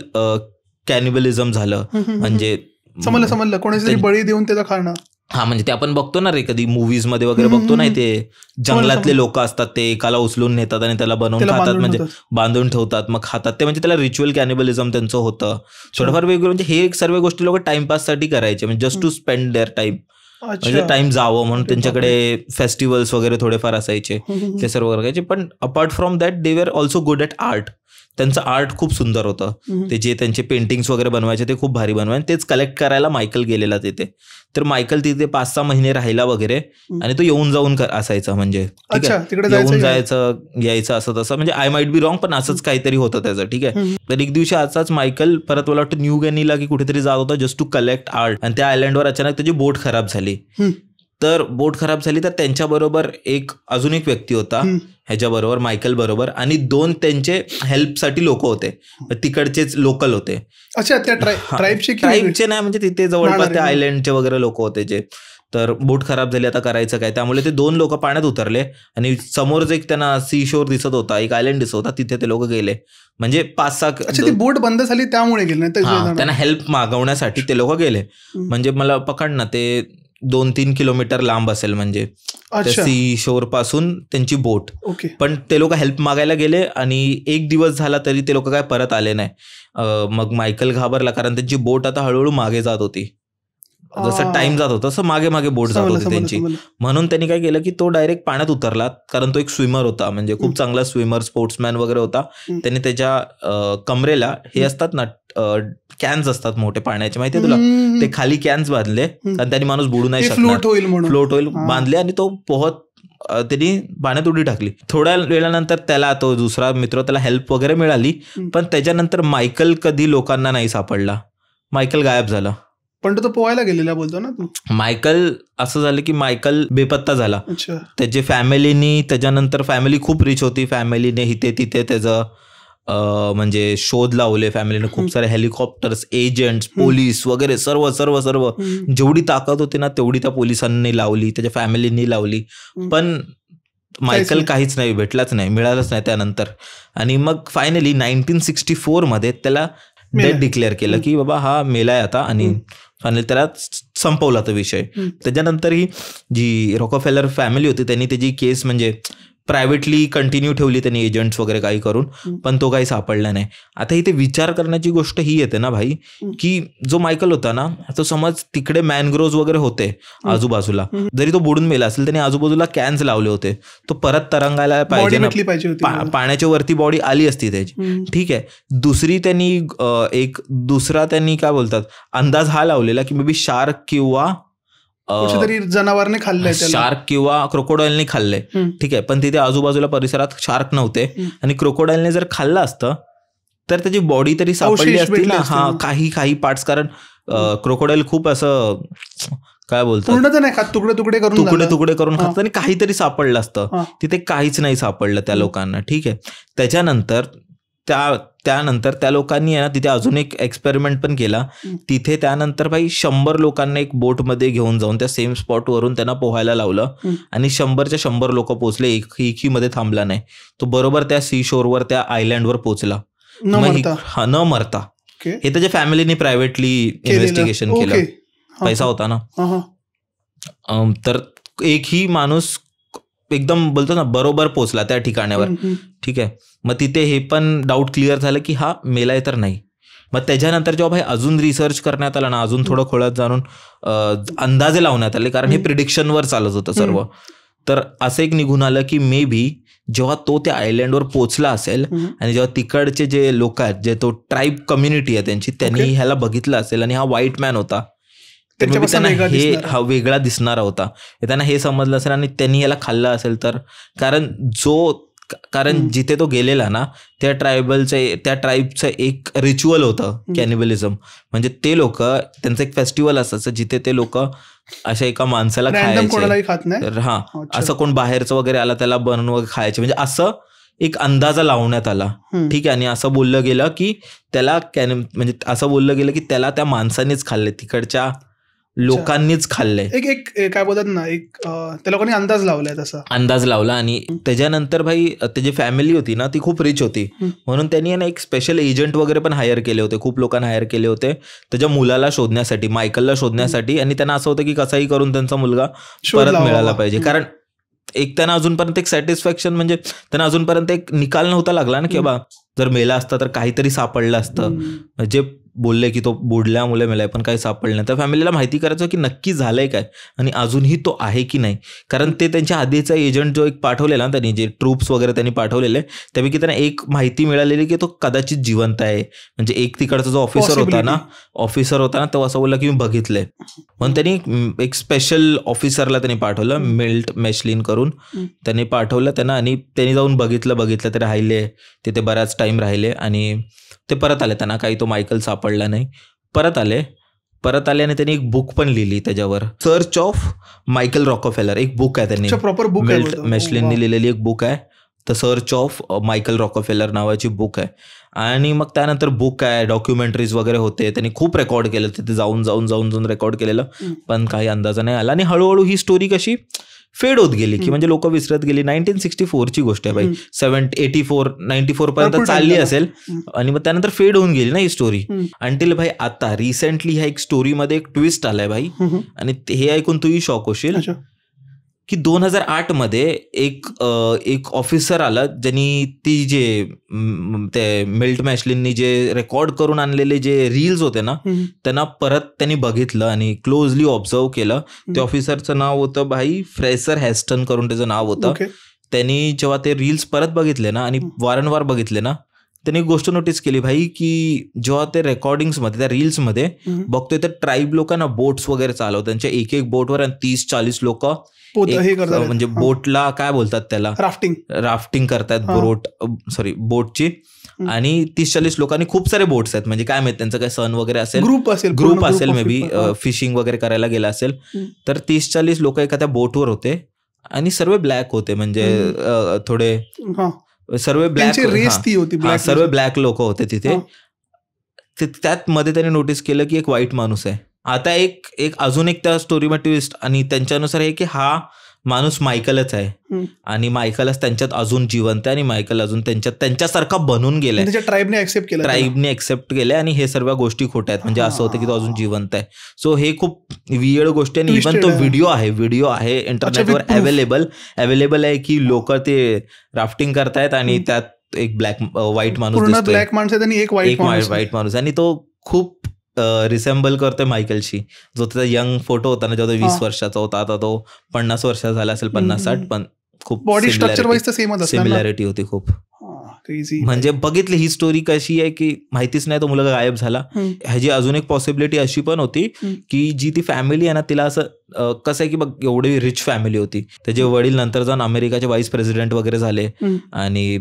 A: कॅनिबलिझम झालं. म्हणजे
C: समजलं कोणाची बळी देऊन त्याचा खाणं.
A: हा, म्हणजे ते आपण बघतो ना रे कधी मूवीज मध्ये वगैरे बघतो नाही, ते जंगलातले लोक असतात ते एकाला उचलून नेतात आणि त्याला बनवून खातात, म्हणजे बांधून ठेवतात मग खातात ते. म्हणजे त्याला रिच्युअल कॅनिबलिझम त्यांचं होतं थोडंफार वेगळं. म्हणजे हे सर्व गोष्टी लोक टाइमपास साठी करायचे, म्हणजे just to spend their time, म्हणजे टाइम जावं म्हणून त्यांच्याकडे फेस्टिवल्स वगैरे थोडेफार असायचे, ते सर्व करायचे. पण apart from that they were also good at art. त्यांचं आर्ट खूप सुंदर होतं. ते जे त्यांचे पेंटिंग्स वगैरे बनवायचे ते खूप भारी बनवायचे. तेच कलेक्ट करायला मायकल गेलेला तिथे. तर मायकल तिथे 5-6 महिने राहिला वगैरे आणि तो येऊन जाऊन असायचा. म्हणजे ठीक आहे, येऊन जायचं यायचं असं तसं. म्हणजे आय माइट बी रॉंग, पण असंच काहीतरी होतं त्याचं. ठीक आहे. तर एक दिवशी असाच मायकल परत मला वाटतं न्यू गिनीला की कुठेतरी जात होता जस्ट टू कलेक्ट आर्ट. आणि त्या आयलंडवर अचानक त्याची बोट खराब झाली. तर बोट खराब झाली तर त्यांच्याबरोबर अजून एक व्यक्ती होता ह्याच्याबरोबर, मायकल बरोबर, आणि 2 त्यांचे हेल्पसाठी लोक होते, तिकडचेच लोकल होते.
C: अच्छा, त्या ट्राईबचे
A: नाही, म्हणजे तिथे जवळपास त्या आयलँडचे वगैरे लोक होते जे. तर बोट खराब झाली, आता करायचं काय, त्यामुळे ते 2 लोक पाण्यात उतरले आणि समोरच एक त्यांना सी शोर दिसत होता, एक आयलँड दिसत होता, तिथे ते लोक गेले. म्हणजे 5-6
C: बोट बंद झाली त्यामुळे गेले,
A: त्यांना हेल्प मागवण्यासाठी ते लोक गेले. म्हणजे मला पकड ना, ते 2-3 किलोमीटर लांब असेल, म्हणजे सी शोर पासून त्यांची बोट. पण ते लोक हेल्प मागायला गेले आणि 1 दिवस झाला तरी ते लोक काय परत आले नाही. मग मायकल घाबरला, कारण त्यांची बोट आता हळूहळू मागे जात होती. जसं टाइम जात होता तसं मागे मागे बोट जात होती त्यांची. म्हणून त्यांनी काय केलं की तो डायरेक्ट पाण्यात उतरला, कारण तो एक स्विमर होता, म्हणजे खूप चांगला स्विमर, स्पोर्ट्समॅन वगैरे होता. त्यांनी त्याच्या कमरेला हे असतात ना, कॅन्स असतात मोठे पाण्याचे, माहितीये तुला, ते खाली कॅन्स बांधले, आणि त्यांनी माणूस बुडू नाही शकणार, फ्लोट होईल बांधले, आणि तो त्यांनी पाण्यात उडी टाकली. थोड्या वेळानंतर त्याला, तो दुसरा मित्र, त्याला हेल्प वगैरे मिळाली. पण त्याच्यानंतर मायकल कधी लोकांना नाही सापडला, मायकल गायब झाला.
C: पण तो पोहायला गेलेला बोलतो ना तू.
A: मायकल असं झालं की मायकल बेपत्ता झाला. त्याची फॅमिलीनी, त्याच्यानंतर फॅमिली खूप रिच होती, फॅमिलीने इथे तिथे त्याचं म्हणजे शोध लावले. फॅमिलीने खूप सारे हेलिकॉप्टर्स, एजंट्स, पोलीस वगैरे सर्व सर्व सर्व जेवढी ताकद होती ना तेवढी त्या पोलिसांनी लावली, त्याच्या फॅमिलीनी लावली. पण मायकल काहीच नाही, भेटलाच नाही, मिळालंच नाही त्यानंतर. आणि मग फायनली 1964 मध्ये त्याला डेथ डिक्लेअर केलं की बाबा हा मेलाय आता, आणि फायनली त्याला संपवला तो विषय. त्याच्यानंतर ही जी रॉकफेलर फॅमिली होती त्यांनी त्याची केस म्हणजे प्रायव्हेटली कंटिन्यू ठेवली त्यांनी, एजंट्स वगैरे काही करून, पण तो काही सापडला नाही. आता इथे विचार करण्याची गोष्ट ही येते ना भाई, की जो मायकल होता ना, तो समज तिकडे मॅनग्रोव्ज वगैरे होते आजूबाजूला, जरी तो बुडून मेला असेल त्यांनी आजूबाजूला कॅन्स लावले होते, तो परत तरंगायला पाहिजे ना, पाण्याच्या वरती बॉडी आली असती त्याची, ठीक आहे. दुसरी त्यांनी दुसरा त्यांनी काय बोलतात अंदाज हा लावलेला की मे बी शार्क किंवा
C: जनावरने खाल्लंय,
A: शार्क किंवा क्रोकोडाईलने खाल्लंय, ठीक आहे. पण तिथे आजूबाजूला परिसरात शार्क नव्हते, आणि क्रोकोडाईलने जर खाल्लं असतं तर त्याची बॉडी तरी सापडली असती ना. हा, काही पार्ट्स, कारण क्रोकोडाईल खूप असं काय बोलतात
C: नाही खात, तुकडे
A: तुकडे करून खातात, आणि काहीतरी सापडलं असतं. तिथे काहीच नाही सापडलं त्या लोकांना, ठीक आहे. त्यानंतर त्या लोकांनी ना तिथे अजून एक एक्सपेरिमेंट पण केला. तिथे त्यानंतर भाई 100 लोकांना एक बोटमध्ये घेऊन जाऊन त्या सेम स्पॉटवरून त्यांना पोहायला लावलं, आणि 100च्या 100 लोक पोहोचले, एकही मध्ये थांबला नाही. तो बरोबर त्या सी शोरवर, त्या आयलँडवर पोहोचला न मरता. हे त्याच्या फॅमिलीने प्रायव्हेटली इन्व्हेस्टिगेशन केलं, पैसा होता ना. तर एकही माणूस एकदम बोलतो ना बरोबर पोहोचला त्या ठिकाणावर, ठीक आहे. मग तिथे हे पण डाऊट क्लिअर झालं की हा मेलाय तर नाही. मग त्याच्यानंतर जेव्हा भाई अजून रिसर्च करण्यात आला ना, अजून थोडं खोलात जाणून अंदाजे लावण्यात आले, कारण हे प्रिडिक्शनवर चालत होतं सर्व. तर असं एक निघून आलं की मे बी जेव्हा तो त्या आयलँडवर पोहोचला असेल, आणि जेव्हा तिकडचे जे लोक आहेत, जे तो ट्राईब कम्युनिटी आहे त्यांची, त्यांनी ह्याला बघितलं असेल, आणि हा व्हाईट मॅन होता, त्यांना हे हा वेगळा दिसणारा होता, त्यांना हे समजलं असेल, आणि त्यांनी याला खाल्लं असेल. तर कारण जिथे तो गेलेला ना त्या ट्राईबचं एक रिच्युअल होतं कॅनिबलिझम. म्हणजे ते लोक, त्यांचं एक फेस्टिवल असायचं जिथे ते लोक अशा एका माणसाला खायचे. हा, असं कोण बाहेरचं वगैरे आला त्याला बनवून खायचे, म्हणजे असं एक अंदाजा लावण्यात आला, ठीक आहे. आणि असं बोललं गेलं की त्याला त्याला त्या माणसानेच खाल्ले, तिकडच्या लोकांनीच खाल्लंय.
C: एक काय बोलतात ना, एक त्या लोकांनी अंदाज लावला. आणि त्याच्यानंतर भाई त्याची फॅमिली होती ना ती खूप रिच होती, म्हणून त्यांनी ना एक स्पेशल एजंट वगैरे पण हायर केले होते, खूप लोकांना हायर केले होते त्याच्या मुलाला शोधण्यासाठी, मायकलला शोधण्यासाठी. आणि त्यांना असं होतं की कसाही करून त्यांचा मुलगा परत मिळाला पाहिजे, कारण एक त्यांना अजूनपर्यंत एक सॅटिस्फॅक्शन, म्हणजे त्यांना अजूनपर्यंत एक निकाल नव्हता लागला ना की बाबा जर मेला असता तर काहीतरी सापडलं असतं. म्हणजे बोलले की तो बुडल्यामुळे मेलाय, पण काही सापडलं नाही. तर फॅमिलीला माहिती करायचं की नक्की झालंय काय, आणि अजूनही तो आहे की नाही. कारण ते त्यांच्या आधीचा एजंट जो एक पाठवलेला ना त्यांनी, जे ट्रूप्स वगैरे त्यांनी पाठवलेले, त्यापैकी त्यांना एक माहिती मिळालेली की तो कदाचित जिवंत आहे. म्हणजे एक तिकडचा जो ऑफिसर होता ना तो असं बोलला की मी बघितलंय, म्हणून त्यांनी एक स्पेशल ऑफिसरला त्यांनी पाठवलं, मिल्ट मेशलिन करून त्यांनी पाठवलं त्यांना. आणि त्यांनी जाऊन बघितलं ते राहिले तिथे बराच टाइम राहिले, आणि ते परत आले. त्यांना काही तो मायकल सापडला नाही, परत आले.
A: परत आले आणि त्यांनी एक बुक पण लिहिली त्याच्यावर, सर्च ऑफ मायकल रॉकफेलर, एक बुक आहे त्यांनी,
C: प्रॉपर बुक
A: मेशलिननी लिहिलेली एक बुक आहे, the search of Michael Rockefeller नावाची बुक आहे. आणि मग त्यानंतर बुक आहे, डॉक्युमेंटरीज वगैरे होते, त्यांनी खूप रेकॉर्ड केलं तिथे जाऊन रेकॉर्ड केलेलं, पण काही अंदाजा नाही आला. आणि हळूहळू ही स्टोरी कशी फेड होत गेली की म्हणजे लोक विसरत गेली. 1964ची गोष्ट आहे भाई, 94 पर्यंत चालली असेल आणि मग त्यानंतर फेड होऊन गेली ना ही स्टोरी. अंटिल भाई आता रिसेंटली ह्या एक स्टोरीमध्ये एक ट्विस्ट आलाय भाई, आणि हे ऐकून तूही शॉक होशील की 2008 मध्ये एक ऑफिसर आला ज्यांनी ती जे ते मिल्ट मॅशलिननी जे रेकॉर्ड करून आणलेले जे रील्स होते ना त्यांना परत त्यांनी बघितलं आणि क्लोजली ऑब्झर्व केलं. त्या ऑफिसरचं नाव होतं भाई फ्रेसर हॅस्टन करून त्याचं नाव होतं. त्यांनी जेव्हा ते रील्स परत बघितले ना आणि वारंवार बघितले ना, त्यांनी एक गोष्ट नोटीस केली भाई की जेव्हा ते रेकॉर्डिंग्समध्ये त्या रील्समध्ये बघतोय तर ट्राईब लोकांना बोट्स वगैरे चालवतात, त्यांच्या एक बोटवर 30-40 लोक म्हणजे बोटला काय बोलतात त्याला, राफ्टिंग करतात बोटची. आणि 30-40 लोकांनी, खूप सारे बोट्स आहेत, म्हणजे काय माहिती त्यांचं काय सण वगैरे असेल, ग्रुप असेल मे बी, फिशिंग वगैरे करायला गेला असेल. तर 30-40 लोक एखाद्या बोटवर होते आणि सर्व ब्लॅक होते, म्हणजे थोडे सर्व ब्लॅक लोक होते तिथे. त्यात मध्ये त्यांनी नोटीस केलं की एक व्हाईट माणूस आहे. आता एक अजून एक त्या स्टोरीमध्ये ट्विस्ट, आणि त्यांच्यानुसार आहे की हा माणूस मायकलच आहे आणि मायकलच त्यांच्यात अजून जिवंत आहे आणि मायकल अजून त्यांच्यासारखा बनून गेलाय,
C: ट्राईबने
A: ऍक्सेप्ट केलंय आणि हे सर्व गोष्टी खोट्या आहेत, म्हणजे असं होतं की तो अजून जिवंत आहे. सो हे खूप वियर्ड गोष्ट आहे. आणि इव्हन तो व्हिडिओ आहे इंटरनेटवर अवेलेबल आहे की लोक ते राफ्टिंग करतायत आणि त्यात एक व्हाईट माणूस व्हाईट माणूस, आणि तो खूप रिसेंबल करतोय मायकलशी, जो त्याचा यंग फोटो होता ना, जेव्हा 20 वर्षाचा होता, आता तो 50 वर्षाचा झाला असेल, 50-60, पण खूप
C: बॉडी स्ट्रक्चर वाईज
A: सिमिलॅरिटी होती खूप. म्हणजे बघितली ही स्टोरी कशी आहे की माहितीच नाही तो मुलगा गायब झाला. ह्याची अजून एक पॉसिबिलिटी अशी पण होती की जी ती फॅमिली आहे ना, तिला असं कसं आहे की बघ एवढी रिच फॅमिली होती, त्याचे वडील नंतर जाऊन अमेरिकाचे व्हाईस प्रेसिडेंट वगैरे झाले आणि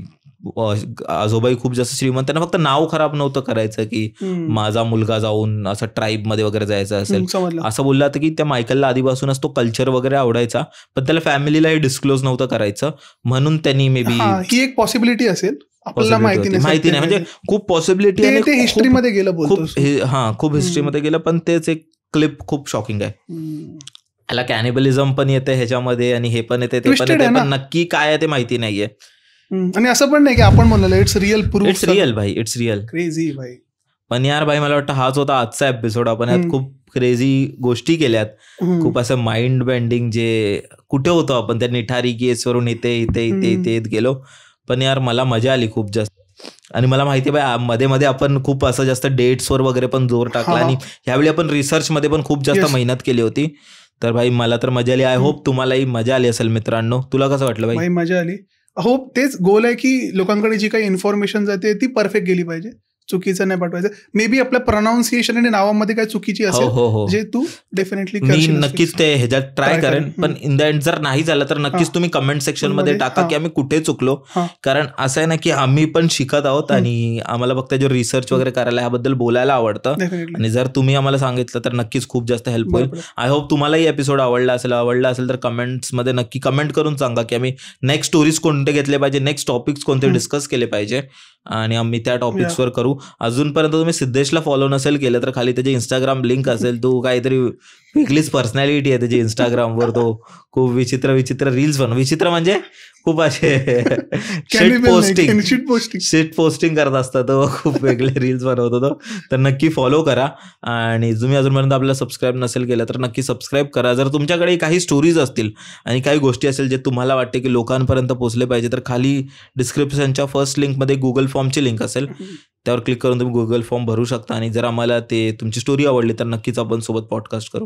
A: आजोबाई खूप जास्त श्रीमंत, त्यांना फक्त नाव खराब नव्हतं करायचं की माझा मुलगा जाऊन असं ट्राईब मध्ये वगैरे जायचं असेल, असं बोलला होतं की त्या मायकलला आधीपासूनच तो कल्चर वगैरे आवडायचा, पण त्याला फॅमिलीला हे डिस्क्लोज नव्हतं करायचं, म्हणून त्यांनी मे बी
C: ही एक पॉसिबिलिटी असेल, आपल्याला माहिती नाही,
A: म्हणजे खूप पॉसिबिलिटी आहे,
C: हिस्ट्रीमध्ये गेलं
A: खूप हिस्ट्रीमध्ये गेलं. पण तेच एक क्लिप खूप शॉकिंग आहे. याला कॅनिबलिझम पण येते ह्याच्यामध्ये आणि हे पण येते ते पण येते, पण नक्की काय आहे ते माहिती नाहीये.
C: आणि असं पण नाही की आपण म्हणलं इट्स रिअल
A: भाई, इट्स रिअल
C: क्रेझी भाई.
A: पण यार भाई मला वाटतं हाच होता आजचा एपिसोड. आपण यात खूप क्रेझी गोष्टी केल्यात, खूप असं माइंड बेंडिंग, जे कुठे होतो आपण त्या निठारी केसवरून इथे गेलो. पण यार मला मजा आली खूप जास्त. आणि मला माहिती आहे भाई मध्ये मध्ये आपण खूप असं जास्त डेट्सवर वगैरे पण जोर टाकला आणि ह्यावेळी आपण रिसर्चमध्ये पण खूप जास्त मेहनत केली होती. तर भाई मला तर मजा आली. आय होप तुम्हालाही मजा आली असेल मित्रांनो. तुला कसं वाटलं भाई?
C: मजा आली. होप तेच गोल आहे की लोकांकडे जी काही इन्फॉर्मेशन जाते ती परफेक्ट गेली पाहिजे, चुकीचं नाही पाठवायचं. मे बी आपल्या प्रोनाऊन्सिएशन आणि नावामध्ये काय चुकीची असेल जे तू डेफिनेटली
A: मी नक्कीच ते ह्याच्यात ट्राय करेन. पण इन द एंड जर नाही झालं तर नक्कीच तुम्ही कमेंट सेक्शन मध्ये टाका की आम्ही कुठे चुकलो. कारण असं आहे ना की आम्ही पण शिकत आहोत आणि आम्हाला फक्त जो रिसर्च वगैरे करायला ह्याबद्दल बोलायला आवडतं. आणि जर तुम्ही आम्हाला सांगितलं तर नक्कीच खूप जास्त हेल्प होईल. आय होप तुम्हालाही एपिसोड आवडला असेल तर कमेंट्स मध्ये नक्की कमेंट करून सांगा की आम्ही नेक्स्ट स्टोरीज कोणते घेतले पाहिजे, नेक्स्ट टॉपिक्स कोणते डिस्कस केले पाहिजे आणि आम्ही त्या टॉपिक्सवर करू. अजूनपर्यंत तुम्ही सिद्धेशला फॉलो नसेल केलं तर खाली त्याची इंस्टाग्राम लिंक असेल. तो काहीतरी वेगळीच पर्सनॅलिटी आहे त्याची इंस्टाग्रामवर. तो खूप विचित्र रील्स विचित्र म्हणजे खूप असे शिट पोस्टिंग करत असतात. तो खूप वेगळे रील्स बनवतो तो. तर नक्की फॉलो करा. आणि तुम्ही अजूनपर्यंत आपल्याला सबस्क्राईब नसेल केलं तर नक्की सबस्क्राईब करा. जर तुमच्याकडे काही स्टोरीज असतील आणि काही गोष्टी असेल जे तुम्हाला वाटते की लोकांपर्यंत पोहोचले पाहिजे तर खाली डिस्क्रिप्शनच्या फर्स्ट लिंकमध्ये गुगल फॉर्मची लिंक असेल, त्यावर क्लिक करून तुम्ही गुगल फॉर्म भरू शकता. आणि जर आम्हाला ते तुमची स्टोरी आवडली तर नक्कीच आपण सोबत पॉडकास्ट करू.